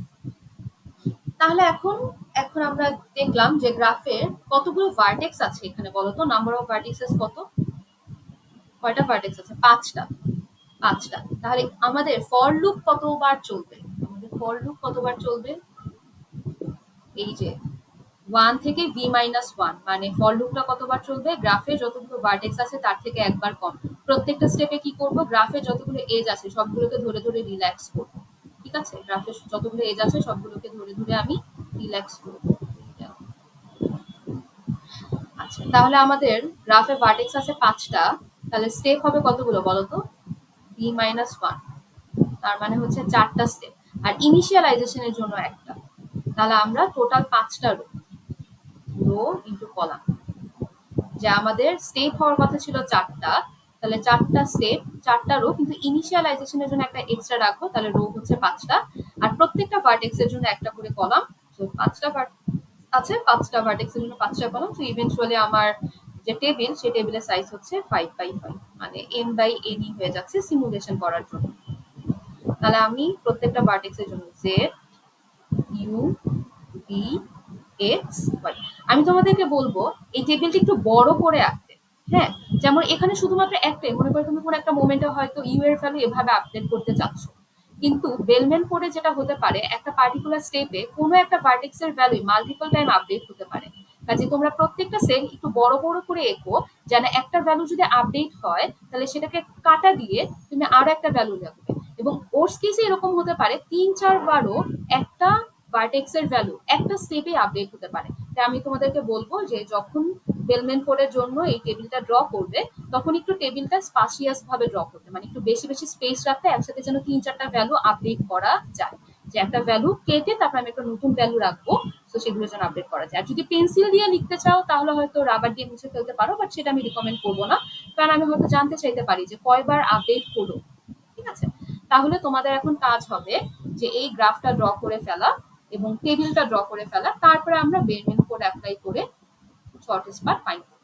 তাহলে এখন এখন আমরা দেখলাম যে গ্রাফের কতগুলো ভার্টেক্স আছে। এখানে বলতো নাম্বার অফ ভার্টেক্সেস কত, কয়টা ভার্টেক্স আছে? 5টা। 5টা। তাহলে আমাদের ফর লুপ কতবার চলবে? আমাদের ফর লুপ কতবার চলবে? এই যে 1 থেকে v-1, মানে ফর লুপটা কতবার চলবে? গ্রাফে যতগুলো ভার্টেক্স আছে তার থেকে একবার কম। প্রত্যেকটা স্টেপে কি করব, গ্রাফে যতগুলো এজ আছে সবগুলোকে ধরে ধরে রিল্যাক্স করব। ঠিক আছে, গ্রাফে যতগুলো এজ আছে সবগুলোকে ধরে ধরে আমি রিল্যাক্স করব। আচ্ছা, তাহলে আমাদের গ্রাফে ভার্টেক্স আছে 5টা, তাহলে স্টেপ হবে কতগুলো বলো তো? v-1। তার মানে হচ্ছে 4টা স্টেপ, আর ইনিশিয়ালাইজেশনের জন্য একটা। তাহলে আমরা টোটাল 5টা রো ইনটু কলাম, যে আমাদের স্টেপ হওয়ার কথা ছিল 4টা, তাহলে 4টা স্টেপ 4টা রো, কিন্তু ইনিশিয়ালাইজেশনের জন্য একটা এক্সট্রা রাখবো, তাহলে রো হচ্ছে 5টা, আর প্রত্যেকটা ভার্টেক্সের জন্য একটা করে কলাম। তো 5টা আছে, 5টা ভার্টেক্সের জন্য 5টা কলাম। তো ইভেন্চুয়ালি আমার যে টেবিল, সেই টেবিলের সাইজ হচ্ছে 5x5, মানে m/n হয়ে যাচ্ছে সিমুলেশন করার জন্য। তাহলে আমি প্রত্যেকটা ভার্টেক্সের জন্য z u v x y, আমি তোমাদেরকে বলবো এই টেবিলটা একটু বড় করে আঁকতে। হ্যাঁ, যেমন এখানে শুধুমাত্র একটাই, মনে করো তুমি কোনো একটা মোমেন্টে হয়তো ইউ এর ভ্যালু এভাবে আপডেট করতে চাচ্ছ, কিন্তু বেলম্যান ফোর্ডে যেটা হতে পারে, একটা পার্টিকুলার স্টেপে কোনো একটা ভার্টেক্সের ভ্যালু মাল্টিপল টাইম আপডেট হতে পারে। কাজে তোমরা প্রত্যেকটা সেল একটু বড় বড় করে এঁকো, যেন একটা ভ্যালু যদি আপডেট হয় তাহলে সেটাকে কাটা দিয়ে তুমি আরো একটা ভ্যালু রাখবে। এবং ওর্স কেসে এরকম হতে পারে 3-4 বারও একটা ভার্টেক্সের ভ্যালু একটা স্টেপে আপডেট হতে পারে। তাই আমি তোমাদেরকে বলবো যে যখন বেলম্যান ফোর্ডের জন্য এই টেবিলটা ড্র করবে, তখন একটু টেবিলটা স্পাসিয়াস ভাবে ড্র করবে, মানে একটু বেশি বেশি স্পেস রাখতে, একসাথে যেন 3-4টা ভ্যালু আপডেট করা যায়। যে একটা ভ্যালু কেটে তারপর আমি একটা নতুন ভ্যালু রাখবো, তো সেগুলো যেন আপডেট করা যায়। আর যদি পেন্সিল দিয়ে লিখতে চাও তাহলে হয়তো রাবার দিয়ে মুছে ফেলতে পারো, বাট সেটা আমি রিকমেন্ড করবো না, কারণ আমি হয়তো জানতে চাইতে পারি যে কয়বার আপডেট হলো। ঠিক আছে, তাহলে তোমাদের এখন কাজ হবে যে এই গ্রাফটা ড্র করে ফেলা এবং টেবিলটা ড্র করে ফেলা, তারপরে আমরা বেলম্যান ফোর্ড অ্যাপ্লাই করে শর্টেস্ট পাথ ফাইন্ড করব।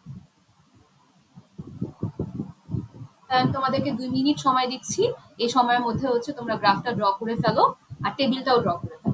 আমি তোমাদেরকে 2 মিনিট সময় দিচ্ছি, এই সময়ের মধ্যে হচ্ছে তোমরা গ্রাফটা ড্র করে ফেলো আর টেবিলটাও ড্র করে ফেলো।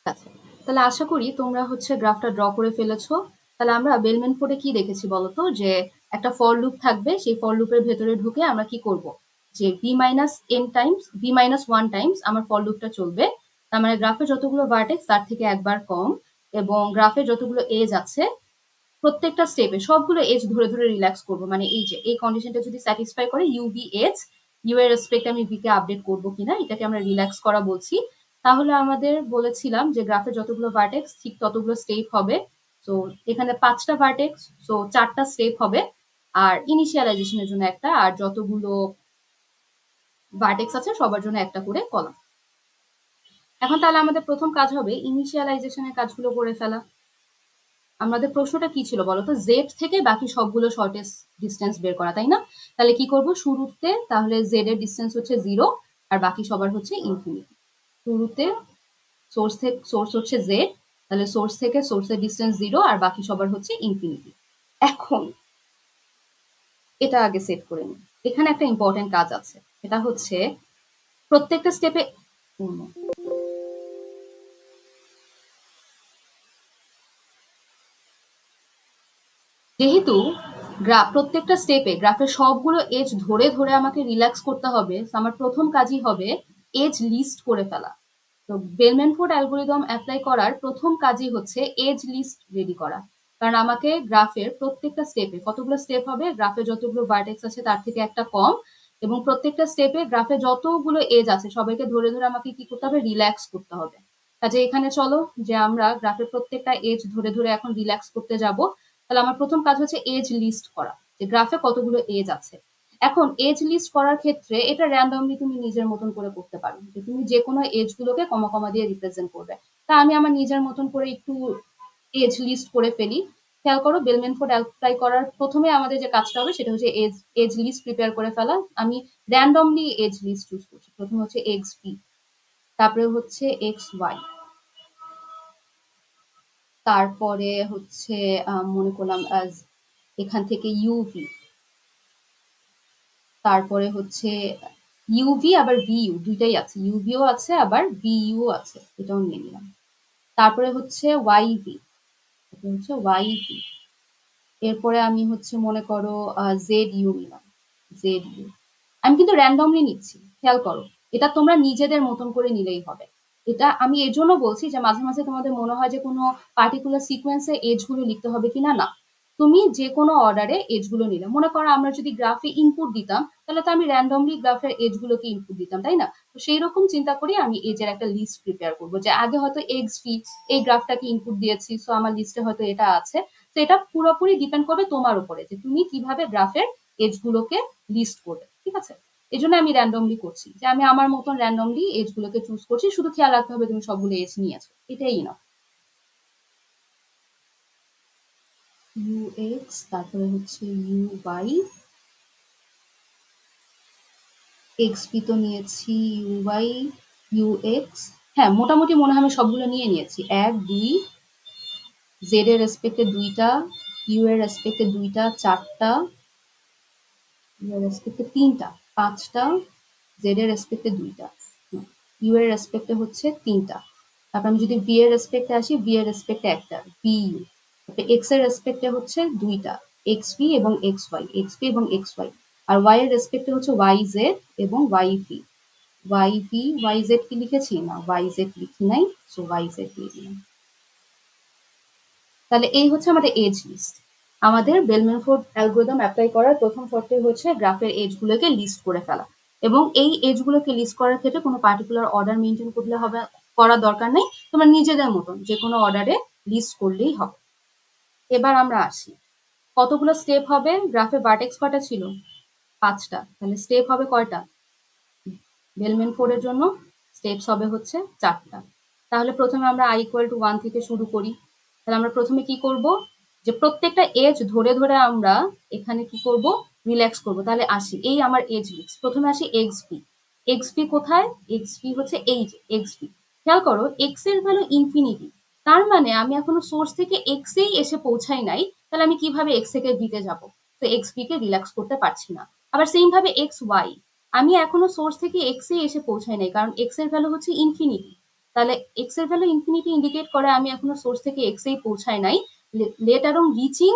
আচ্ছা, তাহলে আশা করি তোমরা হচ্ছে গ্রাফটা ড্র করে ফেলেছো। তাহলে আমরা বেলম্যান ফোর্ডে কি দেখেছি বলতো, যে একটা ফর লুপ থাকবে, সেই ফর লুপের ভেতরে ঢুকে আমরা কি করব, যে v-n টাইমস v-1 টাইমস আমার ফর লুপটা চলবে, তার মানে গ্রাফে যতগুলো ভার্টেক্স তার থেকে একবার কম, এবং গ্রাফে যতগুলো এজ আছে প্রত্যেকটা স্টেপে সবগুলো এজ ধরে ধরে রিল্যাক্স করবো। মানে এই যে এই কন্ডিশনটা যদি স্যাটিসফাই করে ইউভি এজ, ইউ এর রেসপেক্ট আমি ভি কে আপডেট করবো কিনা, এটাকে আমরা রিল্যাক্স করা বলছি। তাহলে আমাদের বলেছিলাম যে গ্রাফে যতগুলো ভার্টেক্স ঠিক ততগুলো স্টেপ হবে। তো এখানে 5টা ভার্টেক্স, তো 4টা স্টেপ হবে, আর ইনিশিয়ালাইজেশনের জন্য একটা, আর যতগুলো ভার্টেক্স আছে সবার জন্য একটা করে কলাম। এখন তাহলে আমাদের প্রথম কাজ হবে ইনিশিয়ালাইজেশনের কাজগুলো করে ফেলা। আমাদের প্রশ্নটা কি ছিল বলতো, জেড থেকে বাকি সবগুলো শর্টেস্ট ডিস্টেন্স বের করা, তাই না? তাহলে কি করব শুরুতে, তাহলে জেড এর ডিস্টেন্স হচ্ছে 0 আর বাকি সবার হচ্ছে ইনফিনিটি। শুরুতে সোর্স হচ্ছে জেড, তাহলে সোর্স থেকে সোর্সের ডিস্টেন্স 0 আর বাকি সবার হচ্ছে ইনফিনিটি। এখন এটা আগে সেট করে নিই। এখানে একটা ইম্পর্টেন্ট কাজ আছে, এটা হচ্ছে প্রত্যেকটা স্টেপে যেহেতু প্রত্যেকটা স্টেপে গ্রাফের সবগুলো এজ ধরে ধরে আমাকে রিল্যাক্স করতে হবে, আমার প্রথম কাজই হবে এজ লিস্ট করে ফেলা। তো বেলম্যানফোর্ড অ্যালগরিদম অ্যাপ্লাই করার প্রথম কাজই হচ্ছে এজ লিস্ট রেডি করা। কারণ আমাকে গ্রাফের প্রত্যেকটা স্টেপে, কতগুলো স্টেপ হবে, গ্রাফে যতগুলো ভার্টেক্স আছে তার থেকে একটা কম, এবং প্রত্যেকটা স্টেপে গ্রাফে যতগুলো এজ আছে সবাইকে ধরে ধরে আমাকে কি করতে হবে, রিল্যাক্স করতে হবে। কাজে এখানে চলো যে আমরা গ্রাফের প্রত্যেকটা এজ ধরে ধরে এখন রিল্যাক্স করতে যাব। তাহলে আমার প্রথম কাজ হচ্ছে এজ লিস্ট করা, যে গ্রাফে কতগুলো এজ আছে। এখন এজ লিস্ট করার ক্ষেত্রে এটা র্যান্ডমলি তুমি নিজের মতন করে করতে পারো, যে তুমি যে কোনো এজ গুলোকে কমা কমা দিয়ে রিপ্রেজেন্ট করবে। তা আমি আমার নিজের মতন করে একটু এজ লিস্ট করে ফেলি। খেয়াল করো, বেলম্যানফোর্ড অ্যাপ্লাই করার প্রথমে আমাদের যে কাজটা হবে সেটা হচ্ছে এজ লিস্ট প্রিপেয়ার করে ফেলা। আমি র্যান্ডমলি এজ লিস্ট চুজ করছি। প্রথমে হচ্ছে এক্স পি, তারপরে হচ্ছে এক্স ওয়াই, তারপরে হচ্ছে মনে করলাম এখান থেকে ইউভি, তারপরে হচ্ছে ইউভি আবার ভিইউ দুইটাই আছে, ইউভিও আছে আবার ভিইউ আছে, এটাও নিয়ে নিলাম। তারপরে হচ্ছে ওয়াইভি, এটা হচ্ছে ওয়াইভি। এরপরে আমি হচ্ছে মনে করো জেড ইউ নিলাম, জেড ইউ। আমি কিন্তু র্যান্ডমলি নিচ্ছি, খেয়াল করো, এটা তোমরা নিজেদের মতন করে নিলেই হবে। এটা আমি এর জন্য বলছি যে মাঝে মাঝে তোমাদের মনে হয় যে কোনো পার্টিকুলার সিকোয়েন্সে এজ গুলো লিখতে হবে কিনা, না, তুমি যে কোনো অর্ডারে এজ গুলো নিলে, মনে করো আমরা যদি গ্রাফে ইনপুট দিতাম তাহলে তো আমি র্যান্ডমলি গ্রাফের এজ গুলোকে ইনপুট দিতাম, তাই না? তো সেই রকম চিন্তা করি আমি এজের একটা লিস্ট প্রিপেয়ার করবো, যে আগে হয়তো এক্স ফি এই গ্রাফটাকে ইনপুট দিয়েছি, সো আমার লিস্টে হয়তো এটা আছে। তো এটা পুরোপুরি ডিপেন্ড করবে তোমার উপরে, যে তুমি কিভাবে গ্রাফের এজ গুলোকে লিস্ট করবে, ঠিক আছে? এই জন্য আমি র্যান্ডমলি করছি, যে আমি আমার মতন র্যান্ডমলি এজ গুলোকে চুজ করছি, শুধু খেয়াল রাখতে হবে তুমি সবগুলো এজ নিয়েছো, এটাই না। ইউ এক্স, তারপরে হচ্ছে ইউ ওয়াই, এক্স পি তো নিয়েছি, ইউ ওয়াই, ইউ এক্স, হ্যাঁ মোটামুটি মনে হয় আমি সবগুলো নিয়ে নিয়েছি। 1 2, জেড এর রেসপেক্টে 2টা, ইউ এর রেসপেক্টে 2টা, 4টা, ইউ এর রেসপেক্টে 3টা, 5টা, জেড এর রেসপেক্টে 2টা, ইউ এর রেসপেক্টে হচ্ছে 3টা। তারপর আমি যদি ভি এর রেসপেক্টে আসি, ভি এর রেসপেক্টে একটা, ভি ইউ। তারপরে এক্স এর রেসপেক্টে হচ্ছে 2টা, এক্স ভি এবং এক্স ওয়াই, এক্স ভি এবং এক্স ওয়াই। আর ওয়াই এর রেসপেক্টে হচ্ছে ওয়াই জেড এবং Y V. Y V Y Z কি লিখেছি, না ওয়াই জেড লিখি নাই, সো ওয়াই জেড দিয়ে দিলাম। তাহলে এই হচ্ছে আমাদের এজ লিস্ট। আমাদের বেলম্যানফোর্ড অ্যালগরিদম অ্যাপ্লাই করার প্রথম শর্তই হচ্ছে গ্রাফের এজ গুলোকে লিস্ট করে ফেলা, এবং এই এজ গুলোকে লিস্ট করার ক্ষেত্রে কোনো পার্টিকুলার অর্ডার মেনটেন করলে হবে, করার দরকার নেই, তোমরা নিজেদের মতন যে কোনো অর্ডারে লিস্ট করলেই হবে। এবার আমরা আসি, কতগুলো স্টেপ হবে, গ্রাফে ভার্টেক্স কয়টা ছিল, 5টা, তাহলে স্টেপ হবে কয়টা, বেলম্যানফোর্ড এর জন্য স্টেপস হবে হচ্ছে 4টা। তাহলে প্রথমে আমরা i ইকুয়াল টু 1 থেকে শুরু করি। তাহলে আমরা প্রথমে কি করব, যে প্রত্যেকটা এজ ধরে ধরে আমরা এখানে কি করব, রিল্যাক্স করব। তাহলে আসি, এই আমার এজ লিস্ট, প্রথমে আসি এক্স পি। এক্স পি কোথায়, এক্স পি হচ্ছে এই যে এক্স পি। খেয়াল করো, এক্স এর ভ্যালু ইনফিনিটি, তার মানে আমি এখনো সোর্স থেকে এক্স এই এসে পৌঁছাই নাই, তাহলে আমি কিভাবে এক্স থেকে ভিতে যাব? তো এক্স পি কে রিল্যাক্স করতে পারছি না। আবার সেম ভাবে এক্স ওয়াই, আমি এখনো সোর্স থেকে এক্স এ এসে পৌঁছাই নাই, কারণ এক্স এর ভ্যালু হচ্ছে ইনফিনিটি। তাহলে এক্স এর ভ্যালু ইনফিনিটি ইন্ডিকেট করে আমি এখনো সোর্স থেকে এক্স এই পৌঁছাই নাই, let a wrong reaching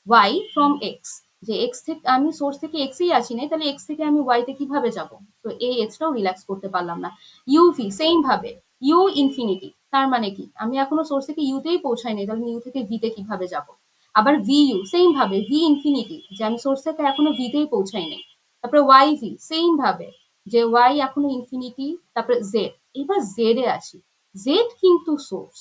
Y from X, যে এক্স থেকে আমি সোর্স থেকে এক্স এই আসি নাই, তাহলে এক্স থেকে আমি ওয়াই তে কিভাবে যাব? তো এই এক্সটাও রিল্যাক্স করতে পারলাম না। ইউভি সেম ভাবে, ইউ ইনফিনিটি, তার মানে কি আমি এখনো সোর্স থেকে ইউতেই পৌঁছাইনি, তাহলে ইউ থেকে ভিতে কিভাবে যাব? আবার ভি ইউ সেম ভাবে, ভি ইনফিনিটি, যে আমি সোর্স থেকে এখনো ভিতেই পৌঁছাইনি। তারপরে ওয়াই ভি সেম ভাবে, যে ওয়াই এখনো ইনফিনিটি। তারপরে জেড, এবার জেড এ আসি। জেড কিন্তু সোর্স,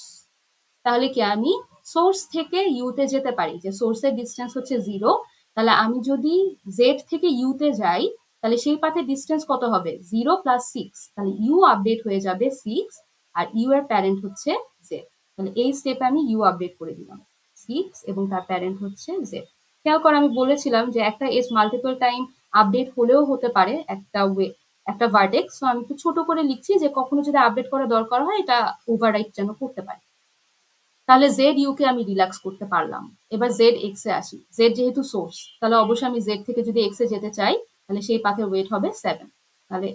তাহলে কি আমি সোর্স থেকে ইউতে যেতে পারি, যে সোর্সের ডিস্টেন্স হচ্ছে 0। তাহলে আমি যদি জেড থেকে ইউতে যাই, তাহলে সেই পাথের ডিস্টেন্স কত হবে? 0 + 6, তাহলে ইউ আপডেট হয়ে যাবে 6, আর ইউ এর প্যারেন্ট হচ্ছে জেড। তাহলে এই স্টেপে আমি ইউ আপডেট করে দিলাম 6 এবং তার প্যারেন্ট হচ্ছে জেড। খেয়াল করে আমি বলেছিলাম যে একটা এজ মাল্টিপল টাইম আপডেট হলেও হতে পারে একটা ভার্টেক্স। তো আমি একটু ছোট করে লিখছি, যে কখনো যদি আপডেট করা দরকার হয় এটা ওভাররাইট যেন করতে পারে। তাহলে জেড ইউ কে আমি রিল্যাক্স করতে পারলাম। এবার জেড এক্স এ আসি। জেড যেহেতু সোর্স, তাহলে অবশ্যই আমি জেড থেকে যদি এক্স এ যেতে চাই, তাহলে সেই পাথের ওয়েট হবে 7। তাহলে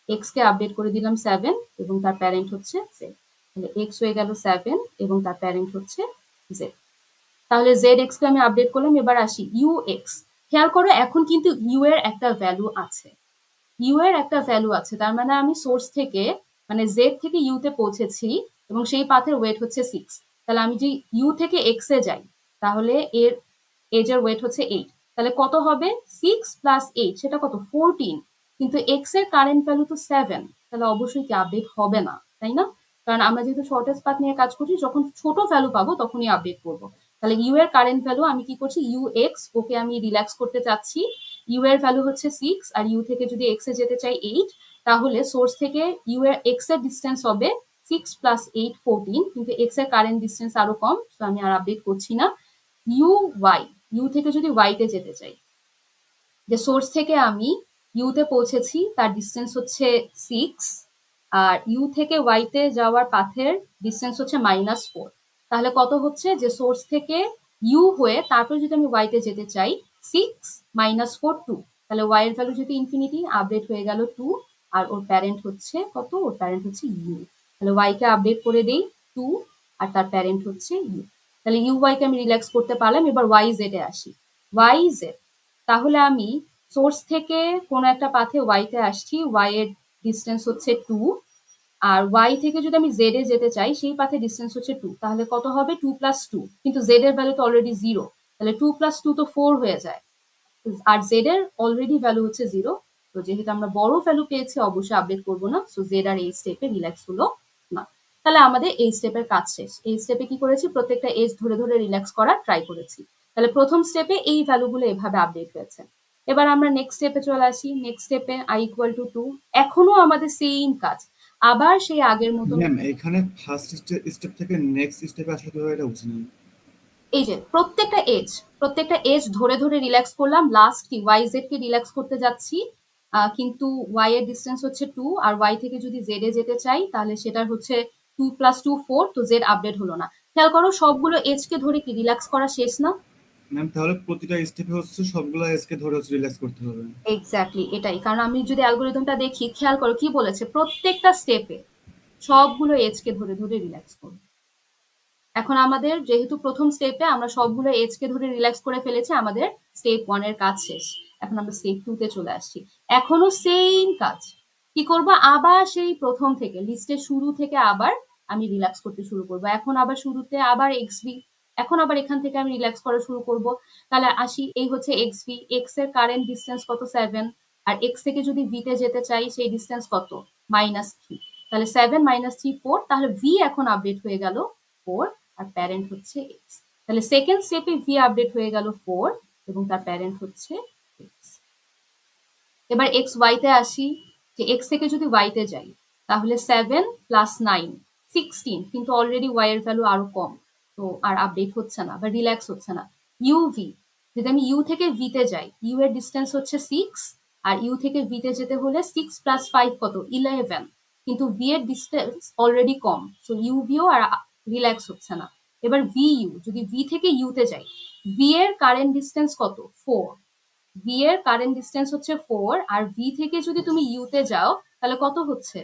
এক্স কে আপডেট করে দিলাম 7 এবং তার প্যারেন্ট হচ্ছে জেড। তাহলে এক্স হয়ে গেল 7 এবং তার প্যারেন্ট হচ্ছে জেড। তাহলে জেড এক্স কে আমি আপডেট করলাম। এবার আসি ইউ এক্স। খেয়াল করো এখন কিন্তু ইউ এর একটা ভ্যালু আছে, ইউ এর একটা ভ্যালু আছে, তার মানে আমি সোর্স থেকে মানে জেড থেকে ইউ তে পৌঁছেছি এবং সেই পাথের ওয়েট হচ্ছে 6। তাহলে আমি যদি ইউ থেকে এক্স এ যাই, তাহলে এর এজের ওয়েট হচ্ছে 8। তাহলে কত হবে? 6 + 8, সেটা কত? 14। কিন্তু এক্স এর কারেন্ট ভ্যালু তো 7, তাহলে অবশ্যই কি আপডেট হবে না, তাই না? কারণ আমরা যেহেতু শর্টেস্ট পাথ নিয়ে কাজ করছি, যখন ছোট ভ্যালু পাবো তখনই আপডেট করবো। তাহলে ইউ এর কারেন্ট ভ্যালু আমি কি করছি, ইউ এক্স, ওকে আমি রিল্যাক্স করতে চাচ্ছি। ইউ এর ভ্যালু হচ্ছে 6, আর ইউ থেকে যদি এক্স এ যেতে চাই 8, তাহলে সোর্স থেকে ইউ এর এক্স এর ডিস্টেন্স হবে 6 + 8 14, কিন্তু এক্স এর কারেন্ট ডিস্টেন্স আরো কম, তো আমি আর আপডেট করছি না। ইউ ওয়াই, ইউ থেকে যদি ওয়াই তে যেতে চাই, যে সোর্স থেকে আমি ইউ তে পৌঁছেছি, তার ডিস্টেন্স হচ্ছে 6, আর ইউ থেকে ওয়াই তে যাওয়ার পাথের ডিস্টেন্স হচ্ছে -4। তাহলে কত হচ্ছে, যে সোর্স থেকে ইউ হয়ে তারপর যদি আমি ওয়াই তে যেতে চাই, 6 - 4 2। তাহলে ওয়াই এর ভ্যালু যেহেতু ইনফিনিটি, আপডেট হয়ে গেল 2, আর ওর প্যারেন্ট হচ্ছে কত? ওর প্যারেন্ট হচ্ছে ইউ। তাহলে ওয়াই কে আপডেট করে দেই 2, আর তার প্যারেন্ট হচ্ছে ইউ। তাহলে ইউ ওয়াই কে আমি রিল্যাক্স করতে পারলাম। এবার ওয়াই জেড এ আসি। ওয়াই জেড, তাহলে আমি সোর্স থেকে কোনো একটা পাথে ওয়াই তে আসছি, ওয়াই এর ডিস্টেন্স হচ্ছে 2, আর ওয়াই থেকে যদি আমি জেড এ যেতে চাই, সেই পাথে ডিস্টেন্স হচ্ছে 2। তাহলে কত হবে? 2 + 2, কিন্তু জেড এর ভ্যালু তো অলরেডি 0, তাহলে 2 + 2 তো 4 হয়ে যায়, আর জেড এর অলরেডি ভ্যালু হচ্ছে 0। তো যেহেতু আমরা বড় ভ্যালু পেয়েছি, অবশ্যই আপডেট করবো না, সো জেড আর এই স্টেপে রিল্যাক্স হলো না। তাহলে আমাদের এই স্টেপের কাজ শেষ। এই স্টেপে কি করেছি? প্রত্যেকটা এজ ধরে ধরে রিল্যাক্স করার ট্রাই করেছি। তাহলে প্রথম স্টেপে এই ভ্যালুগুলো এভাবে আপডেট হয়েছে। এবার আমরা নেক্সট স্টেপে চলে আসি। নেক্সট স্টেপে i = 2, এখনো আমাদের সেম কাজ, আবার সেই আগের মতন। ম্যাম এখানে ফার্স্ট স্টেপ থেকে নেক্সট স্টেপে আসলে কিভাবে এটা বুঝি না। এই যে প্রত্যেকটা এজ ধরে ধরে রিল্যাক্স করলাম। লাস্ট কি ওয়াই জেড কে রিল্যাক্স করতে যাচ্ছি, কিন্তু ওয়াই এর ডিস্টেন্স হচ্ছে 2, আর ওয়াই থেকে যদি জেড এ যেতে চাই, তাহলে সেটার হচ্ছে 2 + 2 4, তো জেড আপডেট হলো না। খেয়াল করো সবগুলো এজ কে ধরে কি রিল্যাক্স করা শেষ না? ম্যাম তাহলে প্রতিটা স্টেপে হচ্ছে সবগুলো এসকে ধরে হচ্ছে রিল্যাক্স করতে হবে। এক্স্যাক্টলি এটাই, কারণ আমি যদি অ্যালগোরিদমটা দেখি, খেয়াল করো কি বলেছে, প্রত্যেকটা স্টেপে সবগুলো এজ কে ধরে ধরে রিল্যাক্স করো। এখন আমাদের যেহেতু প্রথম স্টেপে আমরা সবগুলো এজ কে ধরে রিল্যাক্স করে ফেলেছি, আমাদের স্টেপ 1 এর কাজ শেষ। এখন আমরা স্টেপ 2 তে চলে আসছি। এখনো সেম কাজ। কি করব? আবার সেই প্রথম থেকে লিস্টের শুরু থেকে আবার আমি রিল্যাক্স করতে শুরু করব। এখন আবার শুরুতে আবার এক্সভি, এখন আবার এখান থেকে আমি রিল্যাক্স করা শুরু করব। তাহলে আসি, এই হচ্ছে এক্সভি, এক্স এর কারেন্ট ডিস্টেন্স কত? 7, আর এক্স থেকে যদি ভি তে যেতে চাই, সেই ডিস্টেন্স কত? -3। তাহলে 7 - 3 4, তাহলে ভি এখন আপডেট হয়ে গেল 4, আর প্যারেন্ট হচ্ছে এক্স। তাহলে সেকেন্ড স্টেপে ভি আপডেট হয়ে গেল 4 এবং তার প্যারেন্ট হচ্ছে এক্স। এবার এক্স ওয়াই তে আসি, যে এক্স থেকে যদি ওয়াই তে যাই, তাহলে 7 + 9 16, কিন্তু অলরেডি ওয়াই এর ভ্যালু আরো কম, তো আর আপডেট হচ্ছে না বা রিল্যাক্স হচ্ছে না। ইউভি, যদি আমি ইউ থেকে ভি তে যাই, ইউ এর ডিস্টেন্স হচ্ছে 6, আর ইউ থেকে ভি তে যেতে হলে 6 + 5 কত? 11, কিন্তু ভি এর ডিস্টেন্স অলরেডি কম, সো ইউভিও আর রিল্যাক্স হচ্ছে না। এবার ভি ইউ, যদি ভি থেকে ইউ তে যাই, ভি এর কারেন্ট ডিস্টেন্স কত? 4, ভি এর কারেন্ট ডিস্টেন্স হচ্ছে 4, আর ভি থেকে যদি তুমি ইউ তে যাও, তাহলে কত হচ্ছে?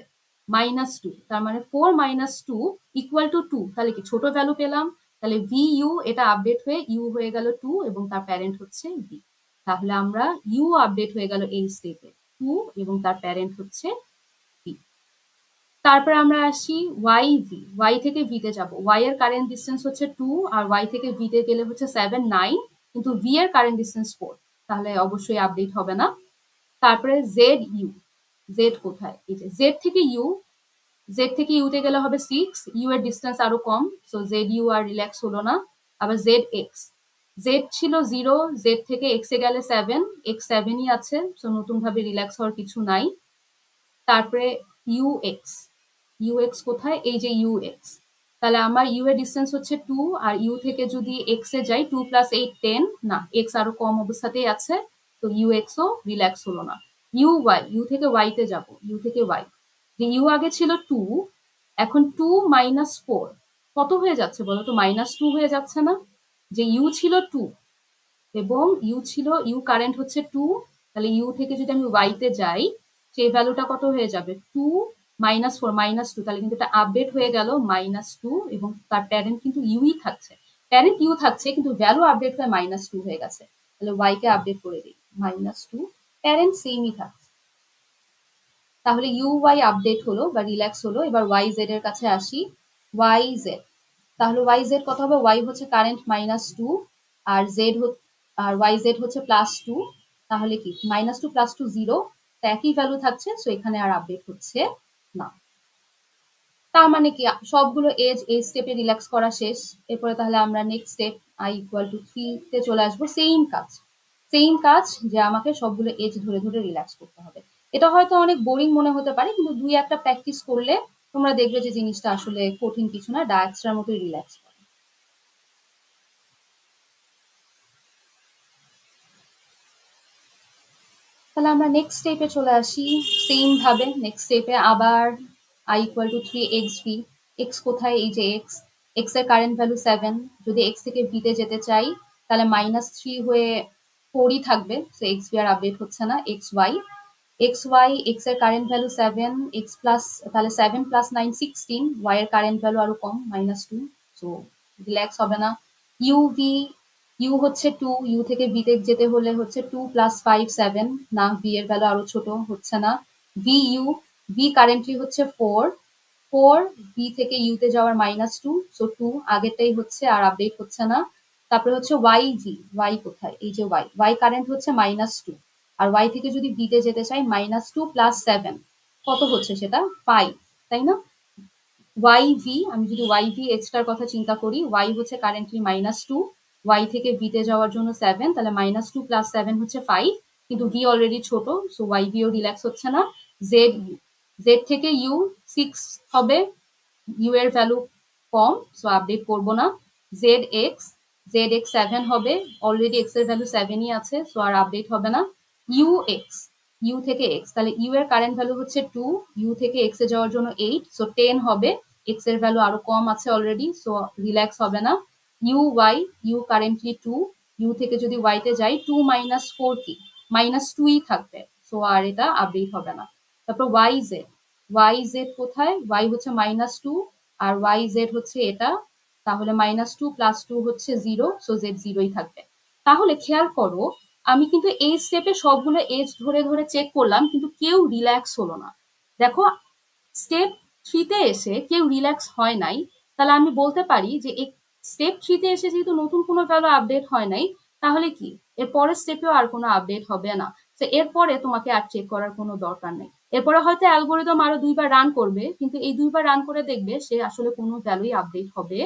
-2, তার মানে 4 - 2 = 2। তাহলে কি ছোট ভ্যালু পেলাম? তাহলে ভি ইউ এটা আপডেট হয়ে ইউ হয়ে গেল 2 এবং তার প্যারেন্ট হচ্ছে ভি। তাহলে আমরা ইউ আপডেট হয়ে গেল এই স্টেপে 2 এবং তার প্যারেন্ট হচ্ছে ভি। তারপরে আমরা আসি ওয়াই ভি, ওয়াই থেকে ভিতে যাব। ওয়াই এর কারেন্ট ডিস্টেন্স হচ্ছে 2 আর ওয়াই থেকে ভিতে গেলে হচ্ছে 7 9, কিন্তু ভি এর কারেন্ট ডিস্টেন্স 4, তাহলে অবশ্যই আপডেট হবে না। তারপরে জেড ইউ, জেড কোথায়, এই যে জেড থেকে ইউ, জেড থেকে ইউতে গেলে হবে 6, ইউ এর ডিস্টেন্স আরো কম, সো জেড ইউ আর রিল্যাক্স হলো না। আবার জেড এক্স, জেড ছিল 0, জেড থেকে এক্স এ গেলে 7, এক্স 7ই আছে, সো নতুন ভাবে রিল্যাক্স হওয়ার কিছু নাই। তারপরে ইউএক্স, ইউএক্স কোথায়, এই যে ইউএক্স, তাহলে আমার ইউ এর ডিস্টেন্স হচ্ছে 2 আর ইউ থেকে যদি এক্স এ যাই 2 + 8 10, না এক্স আরো কম অবস্থাতেই আছে, তো ইউএক্স ও রিল্যাক্স হলো না। ইউ ওয়াই, ইউ থেকে ওয়াই তে যাব, ইউ থেকে ওয়াই, যে ইউ আগে ছিল 2, এখন 2 - 4 কত হয়ে যাচ্ছে বলো তো, -2 হয়ে যাচ্ছে না? যে ইউ ছিল 2 এবং ইউ কারেন্ট হচ্ছে 2, তাহলে ইউ থেকে যদি আমি ওয়াই তে যাই সেই ভ্যালুটা কত হয়ে যাবে, 2 - 4 -2, তাহলে কিন্তু এটা আপডেট হয়ে গেল -2 এবং তার প্যারেন্ট কিন্তু ইউই থাকছে, প্যারেন্ট ইউ থাকছে কিন্তু ভ্যালু আপডেট হয়ে -2 হয়ে গেছে, তাহলে ওয়াই কে আপডেট করে দিই -2, প্যারেন্ট সেমই থাকছে, তাহলে ইউ ওয়াই আপডেট হলো বা রিল্যাক্স হলো। এবার ওয়াই জেড এর কাছে আসি, ওয়াই জেড, তাহলে ওয়াই জেড কত হবে, ওয়াই হচ্ছে কারেন্ট -2 আর জেড আর ওয়াই জেড হচ্ছে +2, তাহলে কি -2 + 2 0, একই ভ্যালু থাকছে, সো এখানে আর আপডেট হচ্ছে না। তার মানে কি সবগুলো এজ এই স্টেপে রিল্যাক্স করা শেষ। এরপরে তাহলে আমরা নেক্সট স্টেপ i = 3 তে চলে আসবো, সেম কাজ যে আমাকে সবগুলো এজ ধরে ধরে রিল্যাক্স করতে হবে। এটা হয়তো অনেক বোরিং মনে হতে পারে, কিন্তু 2-1টা প্র্যাকটিস করলে তোমরা দেখবে যে জিনিসটা আসলে কঠিন কিছু না, ডায়াক্সটার মতোই রিল্যাক্স করে। তাহলে আমরা নেক্সট স্টেপে চলে আসি, সেম ভাবে নেক্সট স্টেপে আবার i = 3xv, এক্স কোথায়, এই যে এক্স, এক্স এর কারেন্ট ভ্যালু 7, যদি এক্স থেকে ভিতে যেতে চাই তাহলে -3 হয়ে 4ই থাকবে, সো এক্স ভি আর আপডেট হচ্ছে না। এক্স ওয়াই, এক্স এর কারেন্ট ভ্যালু 7, এক্স প্লাস, তাহলে 7 + 9 16, ওয়াই এর কারেন্ট ভ্যালু আরো কম -2, সো রিল্যাক্স হবে না। ইউভি, ইউ হচ্ছে 2, ইউ থেকে ভি তে যেতে হলে হচ্ছে 2 + 5 7, না ভি এর ভ্যালু আরো ছোট, হচ্ছে না। ভি ইউ, ভি কারেন্টলি হচ্ছে 4, ভি থেকে ইউ তে যাওয়ার -2, সো 2 আগেরটাই হচ্ছে আর আপডেট হচ্ছে না। তারপরে হচ্ছে ওয়াই জি, ওয়াই কোথায়, এই যে ওয়াই, ওয়াই কারেন্ট হচ্ছে -2 আর ওয়াই থেকে যদি ভি তে যেতে চাই -2 + 7 কত হচ্ছে সেটা 5, তাই না? ওয়াই ভি, আমি যদি ওয়াই ভি এক্সটার কথা চিন্তা করি, ওয়াই হচ্ছে কারেন্টলি -2, ওয়াই থেকে ভি তে যাওয়ার জন্য 7, তাহলে -2 + 7 হচ্ছে 5, কিন্তু ভি অলরেডি ছোট, সো ওয়াই ভিও রিল্যাক্স হচ্ছে না। জেড ইউ, জেড থেকে ইউ 6 হবে, ইউ এর ভ্যালু কম, সো আপডেট করব না। জেড এক্স, জেড এক্স 7 হবে, অলরেডি এক্স এর ভ্যালু 7ই আছে, সো আর আপডেট হবে না। ইউ এক্স, ইউ থেকে এক্স, তাহলে ইউ এর কারেন্ট ভ্যালু হচ্ছে 2, ইউ থেকে এক্স এ যাওয়ার জন্য 8, সো 10 হবে, এক্স এর ভ্যালু আরো কম আছে অলরেডি, সো রিল্যাক্স হবে না। U Y, U currently 2, U থেকে যদি ওয়াই তে যাই 2 - 4 কি -2ই থাকবে, সো আর এটা আপডেট হবে না। তারপর ওয়াই জেড, ওয়াই জেড কোথায়, ওয়াই হচ্ছে -2 আর ওয়াই জেড হচ্ছে এটা, তাহলে -2 + 2 হচ্ছে 0, সো জেড 0ই থাকবে। তাহলে খেয়াল করো আমি কিন্তু এই স্টেপে সবগুলো এজ ধরে ধরে চেক করলাম, কিন্তু কেউ রিল্যাক্স হলো না। দেখো স্টেপ 3 এসে কেউ রিল্যাক্স হয় নাই, তাহলে আমি বলতে পারি যে স্টেপ 3 এসে যেহেতু নতুন কোনো ভ্যালু আপডেট হয় নাই, তাহলে কি এর পরের স্টেপেও আর কোনো আপডেট হবে না, তো এরপরে তোমাকে আর চেক করার কোনো দরকার নেই। এরপরে হয়তো অ্যালগোরিদম আরো 2বার রান করবে, কিন্তু এই 2বার রান করে দেখবে সে আসলে কোনো ভ্যালুই আপডেট হবে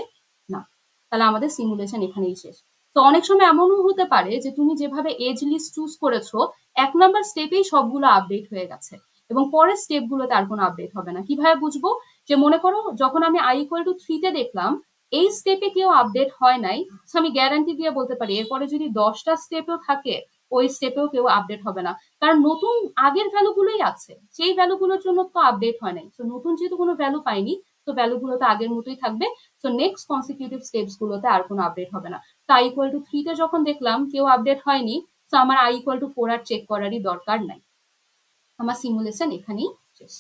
না, তাহলে আমাদের সিমুলেশন এখানেই শেষ। তো অনেক সময় এমনও হতে পারে যে তুমি যেভাবে এজ লিস্ট চুজ করেছো 1 নাম্বার স্টেপেই সবগুলো আপডেট হয়ে গেছে এবং পরের স্টেপগুলোতে আর কোনো আপডেট হবে না। কিভাবে বুঝবো, যে মনে করো যখন আমি i = 3 তে দেখলাম এই স্টেপে কেউ আপডেট হয় নাই, তো আমি গ্যারান্টি দিয়ে বলতে পারি এরপরে যদি 10টা স্টেপও থাকে ওই স্টেপেও কেউ আপডেট হবে না, কারণ নতুন আগের ভ্যালুগুলোই আছে, সেই ভ্যালুগুলোর জন্য তো আপডেট হয় নাই, তো নতুন যেহেতু কোনো ভ্যালু পাইনি, তো ভ্যালুগুলো তো আগের মতোই থাকবে, তো নেক্সট কনসিকিউটিভ স্টেপস গুলোতে আর কোনো আপডেট হবে না। তো i = 3 তে যখন দেখলাম কেউ আপডেট হয়নি, তো আমার i = 4 আর চেক করারই দরকার নাই, আমার সিমুলেশন এখানেই শেষ।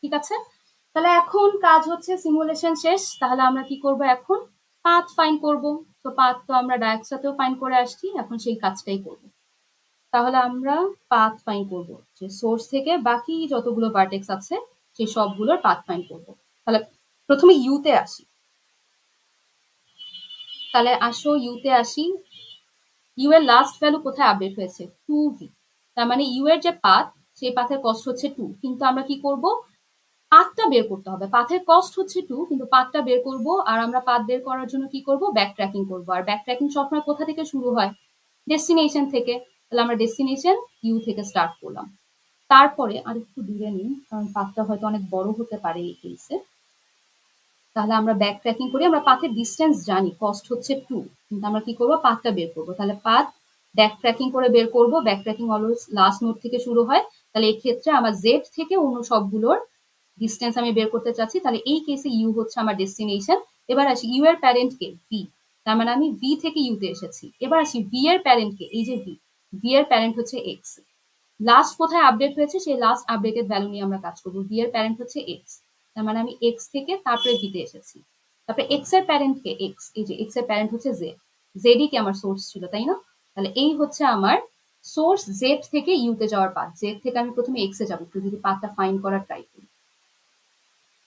ঠিক আছে, তাহলে এখন কাজ হচ্ছে সিমুলেশন শেষ, তাহলে আমরা কি করব, এখন পাথ ফাইন্ড করব। তো পাথ তো আমরা ডায়াক্সাতেও ফাইন্ড করে আসছি, এখন সেই কাজটাই করব। তাহলে আমরা পাথ ফাইন্ড করব, যে সোর্স থেকে বাকি যতগুলো ভার্টেক্স আছে সেই সবগুলোর পাথ ফাইন্ড করবো। তাহলে প্রথমে ইউতে আসি, তাহলে আসো ইউতে আসি। ইউ এর লাস্ট ভ্যালু কোথায় আপডেট হয়েছে? 2v। তার মানে ইউ এর যে পাথ, সেই পাথের কস্ট হচ্ছে 2, কিন্তু আমরা কি করব, পাথটা বের করতে হবে। পাথের কস্ট হচ্ছে 2, কিন্তু পাথটা বের করব। আর আমরা পাথ বের করার জন্য কি করব, ব্যাক ট্র্যাকিং করবো। আর ব্যাক ট্র্যাকিং সবসময় কোথা থেকে শুরু হয়? ডেস্টিনেশন থেকে। তাহলে আমরা ডেস্টিনেশন ইউ থেকে স্টার্ট করলাম। তারপরে আর একটু দূরে নিই, কারণ পাথটা হয়তো অনেক বড় হতে পারে এই কেসে। তাহলে আমরা ব্যাক ট্র্যাকিং করি, আমরা পাথের ডিস্টেন্স জানি, কস্ট হচ্ছে 2, কিন্তু আমরা কি করবো, পাথটা বের করবো। তাহলে পাথ ব্যাক ট্র্যাকিং করে বের করবো। Back tracking always last node থেকে শুরু হয়। তাহলে এই ক্ষেত্রে আমার জেড থেকে অন্য সবগুলোর ডিস্টেন্স আমি বের করতে চাচ্ছি। তাহলে এই কেসে ইউ হচ্ছে আমার ডেস্টিনেশন। এবার আসি ইউ এর প্যারেন্ট কে, ভি। তার মানে আমি ভি থেকে ইউতে এসেছি। এবার আসি ভি এর প্যারেন্ট কে, এই যে ভি, ভি এর প্যারেন্ট হচ্ছে এক্স। লাস্ট কোথায় আপডেট হয়েছে সেই লাস্ট আপডেটেড ভ্যালু নিয়ে আমরা কাজ করবো। ভি এর প্যারেন্ট হচ্ছে এক্স, তার মানে আমি এক্স থেকে তারপরে ভিতে এসেছি। তারপরে এক্স এর প্যারেন্ট কে, এক্স, এই যে এক্স এর প্যারেন্ট হচ্ছে জেড। জেডই কি আমার সোর্স ছিল, তাই না? তাহলে এই হচ্ছে আমার সোর্স, জেড থেকে ইউতে যাওয়ার পাথ। জেড থেকে আমি প্রথমে এক্স এ যাবো, একটু যদি পাথটা ফাইন্ড করার ট্রাই করি।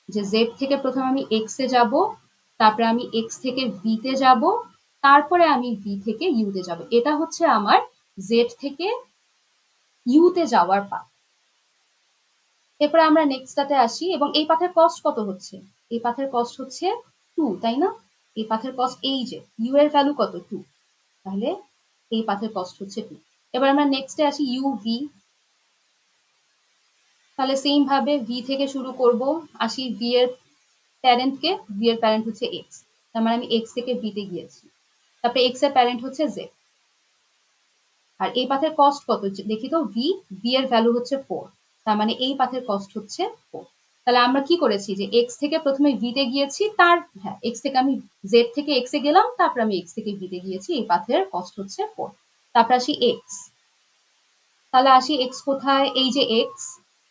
যে জেড থেকে প্রথমে আমি এক্স এ যাব, তারপরে আমি এক্স থেকে ভিতে যাব, তারপরে আমি ভি থেকে ইউতে যাব। এটা হচ্ছে আমার জেড থেকে ইউতে যাওয়ার পাথ। এরপরে আমরা নেক্সটটাতে আসি, এবং এই পাথের কস্ট কত হচ্ছে? এই পাথের কস্ট হচ্ছে 2, তাই না? এই পাথের কস্ট, এই যে ইউ এর ভ্যালু কত, 2, তাহলে এই পাথের কস্ট হচ্ছে 2। এবার আমরা নেক্সটে আসি ইউ ভি। তাহলে সেম ভাবে ভি থেকে শুরু করব। আসি ভি এর প্যারেন্ট কে, ভি এর প্যারেন্ট হচ্ছে এক্স, তার মানে আমি এক্স থেকে ভিতে গিয়েছি। তারপরে এক্স এর প্যারেন্ট হচ্ছে জেড। আর এই পাথের কস্ট কত দেখি তো, ভি, ভি এর ভ্যালু হচ্ছে 4, তার মানে এই পাথের কস্ট হচ্ছে 4। তাহলে আমরা কি করেছি, যে এক্স থেকে প্রথমে ভিতে গিয়েছি, তার হ্যাঁ এক্স থেকে আমি জেড থেকে এক্স এ গেলাম, তারপর আমি এক্স থেকে ভিতে গিয়েছি। এই পাথের কস্ট হচ্ছে 4। তারপর আসি এক্স। তাহলে আসি এক্স কোথায়, এই যে এক্স,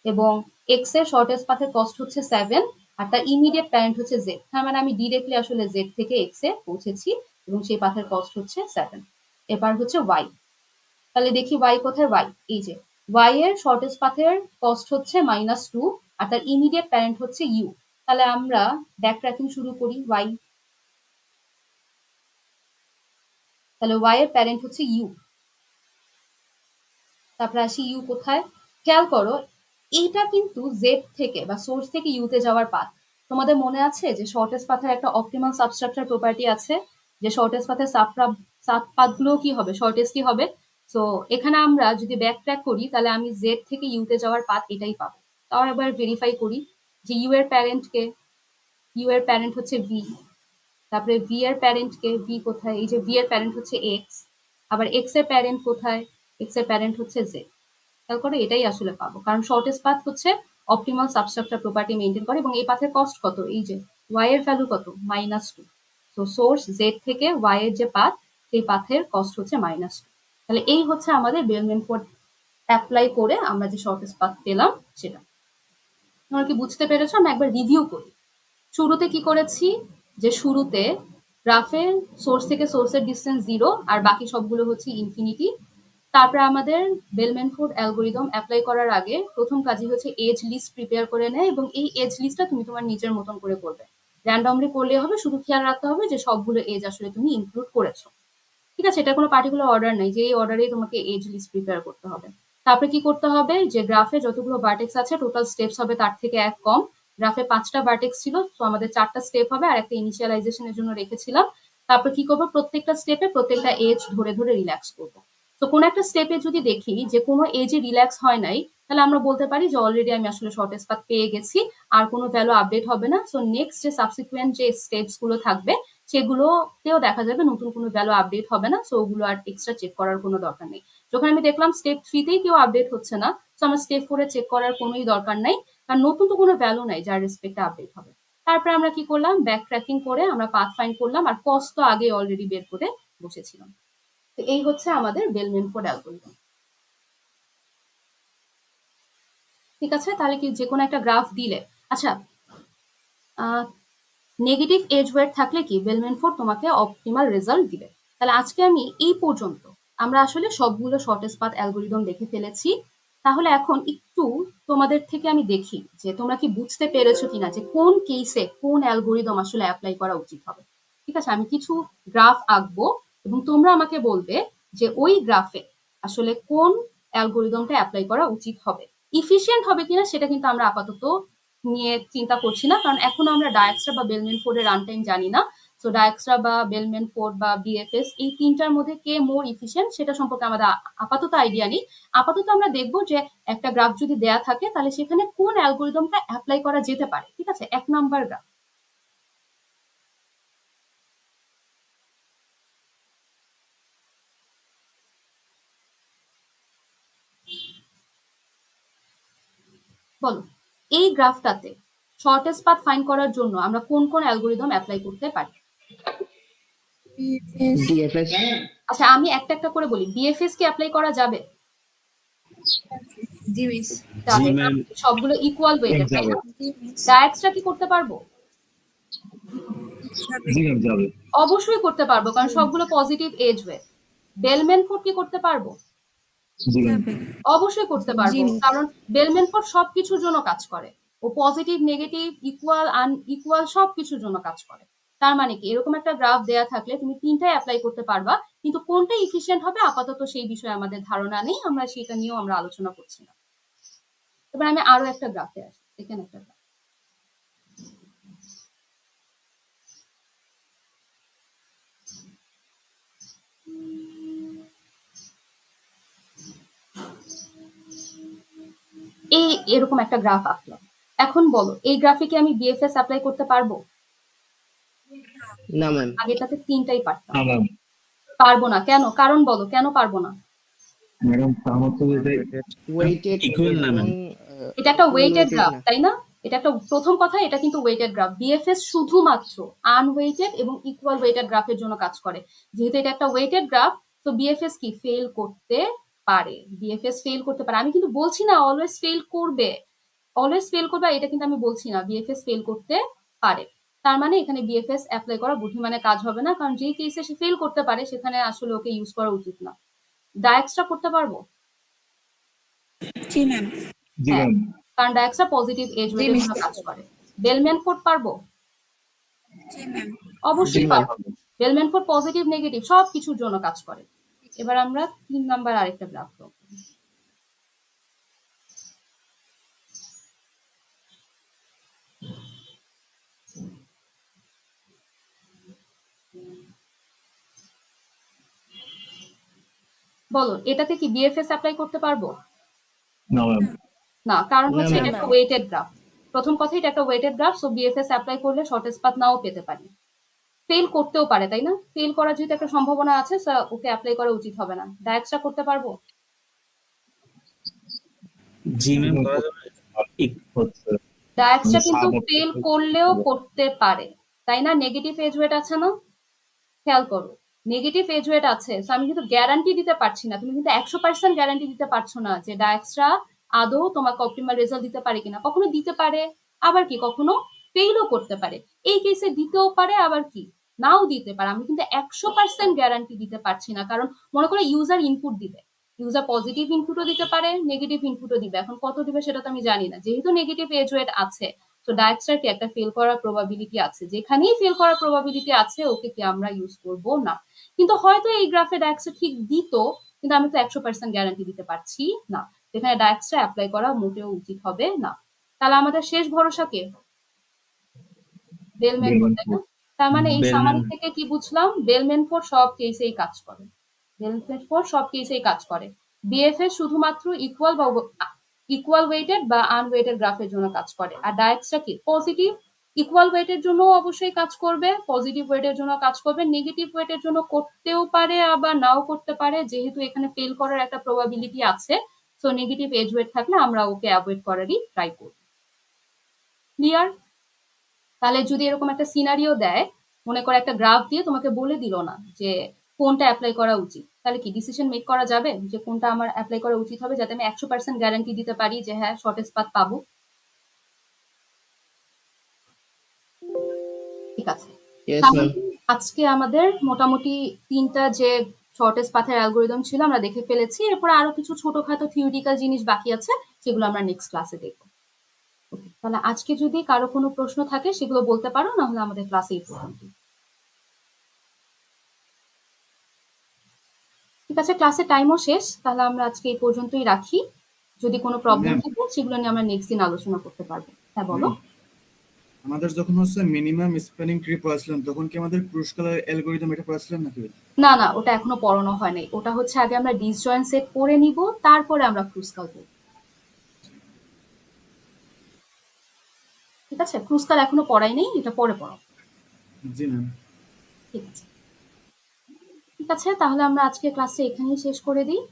এবং এক্স এর শর্টেস্ট পাথের কস্ট হচ্ছে 7, আর তার ইমিডিয়েট প্যারেন্ট হচ্ছে জেড। তার মানে আমি ডিরেক্টলি আসলে জেড থেকে এক্স এ পৌঁছেছি, এবং সেই পাথের কস্ট হচ্ছে 7। এবার হচ্ছে ওয়াই। তাহলে দেখি ওয়াই কোথায়, ওয়াই, এই যে ওয়াই এর শর্টেস্ট পাথের কস্ট হচ্ছে -2, আর তার ইমিডিয়েট প্যারেন্ট হচ্ছে ইউ। তাহলে আমরা ব্যাক ট্র্যাকিং শুরু করি, ওয়াই। তাহলে ওয়াই এর প্যারেন্ট হচ্ছে ইউ। তারপরে আসি ইউ কোথায়, খেয়াল করো এইটা কিন্তু জেড থেকে বা সোর্স থেকে ইউতে যাওয়ার পাথ। তোমাদের মনে আছে যে শর্টেস্ট পাথের একটা অপটিমাল সাবস্ট্রাকচার প্রপার্টি আছে, যে শর্টেস্ট পাথের সাব পাথগুলো কি হবে, শর্টেস্টই হবে। সো এখানে আমরা যদি ব্যাক ট্র্যাক করি, তাহলে আমি জেড থেকে ইউতে যাওয়ার পাথ এটাই পাবো। তাও একবার ভেরিফাই করি যে ইউ এর প্যারেন্ট কে, ইউ এর প্যারেন্ট হচ্ছে ভি। তারপরে ভি এর প্যারেন্ট কে, ভি কোথায়, এই যে ভি এর প্যারেন্ট হচ্ছে এক্স। আবার এক্স এর প্যারেন্ট কোথায়, এক্স এর প্যারেন্ট হচ্ছে জেড। খেয়াল করে এটাই আসলে পাবো, কারণ শর্টেস্ট পাথ হচ্ছে অপটিমাল সাবস্ট্রাকচার প্রপার্টি মেনটেন করে। এবং এই পাথের কস্ট কত, এই যে ওয়াই এর ভ্যালু কত, -2। তো সোর্স জেড থেকে ওয়াই এর যে পাথ, সেই পাথের কস্ট হচ্ছে -2। তাহলে এই হচ্ছে আমাদের বেলম্যানফোর্ড অ্যাপ্লাই করে আমরা যে শর্টেস্ট পাথ পেলাম সেটা। তোমরা কি বুঝতে পেরেছো? আমরা একবার রিভিউ করি। শুরুতে কি করেছি, যে শুরুতে গ্রাফে সোর্স থেকে সোর্সের ডিস্টেন্স 0, আর বাকি সবগুলো হচ্ছে ইনফিনিটি। তারপরে আমাদের বেলম্যানফোর্ড অ্যালগোরিদম অ্যাপ্লাই করার আগে প্রথম কাজই হচ্ছে এজ লিস্ট প্রিপেয়ার করে নেয়, এবং এই এজ লিস্টটা তুমি তোমার নিজের মতন করে করবে। র্যান্ডমলি করলে হবে, শুধু খেয়াল রাখতে হবে যে সবগুলো এজ আসলে তুমি ইনক্লুড করেছো। ঠিক আছে, এটা কোনো পার্টিকুলার অর্ডার নাই যে এই অর্ডারেই তোমাকে এজ লিস্ট প্রিপেয়ার করতে হবে। তারপরে কি করতে হবে, যে গ্রাফে যতগুলো ভার্টেক্স আছে টোটাল স্টেপস হবে তার থেকে 1 কম। গ্রাফে 5টা ভার্টেক্স ছিল, তো আমাদের 4টা স্টেপ হবে, আর একটা ইনিশিয়ালাইজেশনের জন্য রেখেছিলাম। তারপর কি করবো, প্রত্যেকটা স্টেপে প্রত্যেকটা এজ ধরে ধরে রিল্যাক্স করবো। তো কোনো একটা স্টেপে যদি দেখি যে কোনো এজে রিল্যাক্স হয় নাই, তাহলে আমরা বলতে পারি যে অলরেডি আমি আসলে শর্টেস্ট পাথ পেয়ে গেছি, আর কোনো ভ্যালু আপডেট হবে না। সো নেক্সট যে সাবসিকুয়েন্ট যে স্টেপস গুলো থাকবে, সেগুলোতেও দেখা যাবে নতুন কোনো ভ্যালু আপডেট হবে না। সো ওগুলো আর এক্সট্রা চেক করার কোনো দরকার নেই। যখন আমি দেখলাম স্টেপ 3তেই কেউ আপডেট হচ্ছে না, তো আমার স্টেপ 4-এ চেক করার কোনোই দরকার নাই, কারণ নতুন তো কোনো ভ্যালু নাই যার রেসপেক্টে আপডেট হবে। তারপরে আমরা কি করলাম, ব্যাক ট্র্যাকিং করে আমরা পাথ ফাইন্ড করলাম, আর কস্ট তো আগে অলরেডি বের করে বসেছিলাম। তো এই হচ্ছে আমাদের বেলম্যানফোর্ড অ্যালগরিদম। ঠিক আছে, তাহলে কি যে কোনো একটা গ্রাফ দিলে, আচ্ছা নেগেটিভ এজ ওয়েট থাকলে কি বেলম্যানফোর্ড তোমাকে অপটিমাল রেজাল্ট দিবে। তাহলে আজকে আমি এই পর্যন্ত আমরা আসলে সবগুলো শর্টেস্ট পাথ অ্যালগরিদম দেখে ফেলেছি। তাহলে এখন একটু তোমাদের থেকে আমি দেখি যে তোমরা কি বুঝতে পেরেছো কিনা যে কোন কেসে কোন অ্যালগোরিদম আসলে অ্যাপ্লাই করা উচিত হবে। ঠিক আছে, আমি কিছু গ্রাফ আঁকবো এবং তোমরা আমাকে বলবে যে ওই গ্রাফে আসলে কোন অ্যালগোরিদমটা অ্যাপ্লাই করা উচিত হবে। ইফিশিয়েন্ট হবে কিনা সেটা কিন্তু আমরা আপাতত নিয়ে চিন্তা করছি না, কারণ এখনো আমরা ডায়াক্সট্রা বা বেলম্যান ফোর্ডের রান টাইম জানি না। সো ডায়াক্সট্রা বা বেলম্যান ফোর্ড বা বিএফএস এই তিনটার মধ্যে কে মোর ইফিশিয়েন্ট সেটা সম্পর্কে আমাদের আপাতত আইডিয়া নেই। আপাতত আমরা দেখবো যে একটা গ্রাফ যদি দেয়া থাকে তাহলে সেখানে কোন অ্যালগোরিদমটা অ্যাপ্লাই করা যেতে পারে। ঠিক আছে, 1 নাম্বার গ্রাফ। বলো, এই গ্রাফটাতে শর্টেস্ট পাথ ফাইন্ড করার জন্য আমরা কোন কোন অ্যালগোরিদম অ্যাপ্লাই করতে পারি? ডিএফএস আচ্ছা, আমি একটা একটা করে বলি। বিএফএস কি অ্যাপ্লাই করা যাবে? জি মিস। যাবে, জি ম্যাম। সবগুলো ইকুয়াল ওয়েটেড, তাই না? ডায়াক্সটা কি করতে পারবো? জি ম্যাম যাবে। অবশ্যই করতে পারবো, কারণ সবগুলো positive edge weight. Bellman Ford কি করতে পারবো? জি ম্যাম অবশ্যই করতে পারবো, কারণ বেলম্যান ফোর্ড সবকিছুর জন্য কাজ করে। ও পজিটিভ, নেগেটিভ, ইকুয়াল, আনইকুয়াল সবকিছুর জন্য কাজ করে। তার মানে কি, এরকম একটা গ্রাফ দেয়া থাকলে তুমি তিনটাই অ্যাপ্লাই করতে পারবা, কিন্তু কোনটা ইফিশিয়েন্ট হবে আপাতত সেই বিষয়ে আমাদের ধারণা নেই, আমরা সেটা নিয়েও আমরা আলোচনা করছি না। এবার আমি আরো একটা গ্রাফে আসি। এখানে একটা গ্রাফ। এই এরকম একটা গ্রাফ আঁকলাম। এখন বলো, এই গ্রাফে কি আমি বিএফএস অ্যাপ্লাই করতে পারবো? না ম্যাম আগেটাতে তিনটাই পারতাম। না ম্যাম পারবো না, কেন? কারণ বলো, কেন পারবো না? ম্যাডাম আমার তো ওয়েটেড Equal না ma'am। এটা একটা ওয়েটেড weighted গ্রাফ, না। তাই না? এটা একটা প্রথম কথা, এটা কিন্তু ওয়েটেড গ্রাফ। বিএফএস শুধুমাত্র আনওয়েটেড এবং ইকুয়াল ওয়েটেড গ্রাফের জন্য কাজ করে। যেহেতু এটা একটা ওয়েটেড গ্রাফ, তো বিএফএস কি ফেল করতে পারে। বিএফএস ফেল করতে পারে, আমি কিন্তু বলছি না অলওয়েজ ফেল করবে। অলওয়েজ ফেল করবে এটা কিন্তু আমি বলছি না, বিএফএস ফেল করতে পারে। তার মানে এখানে বিএফএস অ্যাপ্লাই করা বুদ্ধিমানের কাজ হবে না, কারণ যেই কেসে সে ফেল করতে পারে সেখানে আসলে ওকে ইউজ করা উচিত না। ডায়াক্সটা করতে পারবো? জি ম্যাম। জি হ্যাঁ, ম্যাম কারণ ডায়াক্সটা পজিটিভ এজ ওয়েটের জন্য কাজ করে। বেলম্যান ফোর্ড পারবো? জি ম্যাম। অবশ্যই জি, পারবো। বেলম্যান ফোর্ড পজিটিভ, নেগেটিভ সব কিছুর জন্য কাজ করে। এবার আমরা 3 নাম্বার আরেকটা গ্রাফ করব। বলো, এটাতে কি বিএফএস অ্যাপ্লাই করতে পারবো? না ম্যাম না, কারণ না, হচ্ছে ma'am। এটা একটা ওয়েটেড গ্রাফ। প্রথম কথা, এটা একটা weighted graph, so BFS apply করলে শর্টেস্ট পাথ নাও পেতে পারি। ফেল করতেও পারে, তাই না? ফেল করার যেহেতু একটা সম্ভাবনা আছে, সো ওকে অ্যাপ্লাই করা উচিত হবে না। ডায়াক্সটা করতে পারবো? জি ম্যাম করা যাবে। হচ্ছে ডায়াক্সটা কিন্তু সাদা ফেল করলেও করতে পারে, তাই না? নেগেটিভ এজ ওয়েট আছে না? খেয়াল করো, নেগেটিভ এজ ওয়েট আছে। সো আমি কিন্তু গ্যারান্টি দিতে পারছি না, তুমি কিন্তু 100% গ্যারান্টি দিতে পারছো না যে ডায়াক্সরা আদৌ তোমাকে অপটিমাল রেজাল্ট দিতে পারে কিনা। কখনো দিতে পারে, আবার কি কখনো ফেলও করতে পারে। এই কেসে দিতেও পারে, আবার কি নাও দিতে পারে। আমি কিন্তু 100% গ্যারান্টি দিতে পারছি না, কারণ মনে করে ইউজার ইনপুট দিবে, ইউজার পজিটিভ ইনপুটও দিতে পারে, নেগেটিভ ইনপুটও দিবে। এখন কত দিবে সেটা তো আমি জানি না। যেহেতু নেগেটিভ এজ ওয়েট আছে, তো ডায়াক্সটার কি একটা ফেল করার প্রবাবিলিটি আছে। যেখানেই ফেল করার প্রবাবিলিটি আছে, ওকে কি আমরা ইউজ করব না। কিন্তু হয়তো এই গ্রাফে ডায়াক্সটা ঠিক দিত, কিন্তু আমি তো 100% গ্যারান্টি দিতে পারছি না। যেখানে ডায়াক্সটা অ্যাপ্লাই করা মোটেও উচিত হবে না। তাহলে আমাদের শেষ ভরসা কে? বেলম্যান ফোর্ড, তাই না? তার মানে এই সামারি বেলম্যান। থেকে কি বুঝলাম? বেলম্যান ফোর্ড সব কেসেই কাজ করে। বেলম্যান ফোর্ড সব কেসেই কাজ করে। বিএফএস শুধুমাত্র ইকুয়াল বা ইকুয়াল ওয়েটেড বা আনওয়েটেড গ্রাফের জন্য কাজ করে। আর ডায়াক্সটা কি পজিটিভ, ইকুয়াল ওয়েটের জন্য অবশ্যই কাজ করবে, পজিটিভ ওয়েটের জন্য কাজ করবে, নেগেটিভ ওয়েটের জন্য করতেও পারে আবার নাও করতে পারে। যেহেতু এখানে ফেল করার একটা প্রবাবিলিটি আছে, সো নেগেটিভ এজ ওয়েট থাকলে আমরা ওকে অ্যাভয়েড করারই ট্রাই করব। ক্লিয়ার? তাহলে যদি এরকম একটা সিনারিও দেয়, মনে করে একটা গ্রাফ দিয়ে তোমাকে বলে দিল না যে কোনটা অ্যাপ্লাই করা উচিত, তাহলে কি ডিসিশন মেক করা যাবে যে কোনটা আমার অ্যাপ্লাই করা উচিত হবে, যাতে আমি 100% গ্যারান্টি দিতে পারি যে হ্যাঁ শর্টেস্ট পাথ পাবো? ঠিক আছে, ইয়েস তাহলে ম্যাম আজকে আমাদের মোটামুটি তিনটা যে শর্টেস্ট পাথের অ্যালগোরিদম ছিল, আমরা দেখে ফেলেছি। এরপর আরো কিছু ছোটখাটো থিওরিটিক্যাল জিনিস বাকি আছে, সেগুলো আমরা নেক্সট ক্লাসে দেখব। তাহলে আজকে যদি কারো কোনো প্রশ্ন থাকে সেগুলো বলতে পারো, না হলে আমাদের ক্লাসে এই পর্যন্ত। ঠিক আছে, ক্লাসের টাইমও শেষ, তাহলে আমরা আজকে এই পর্যন্তই রাখি। যদি কোনো প্রবলেম ম্যাম। থাকে সেগুলো নিয়ে আমরা নেক্সট দিন আলোচনা করতে পারবো। হ্যাঁ বলো। আমাদের যখন হচ্ছে মিনিমাম স্প্যানিং ট্রি পড়াছিলাম তখন কি আমাদের ক্রুশকালের অ্যালগরিদম এটা পড়াছিলেন নাকি? না না, ওটা এখনো পড়ানো হয় নাই। ওটা হচ্ছে আগে আমরা ডিসজয়েন্ট সেট পড়ে নিব, তারপরে আমরা ক্রুসকাল পড়ব। ঠিক আছে, ক্রুসকাল এখনো পড়াই নেই, এটা পরে পড়াবো। জি ম্যাম। ঠিক আছে, ঠিক আছে, তাহলে আমরা আজকে ক্লাসটা এখানেই শেষ করে দিই।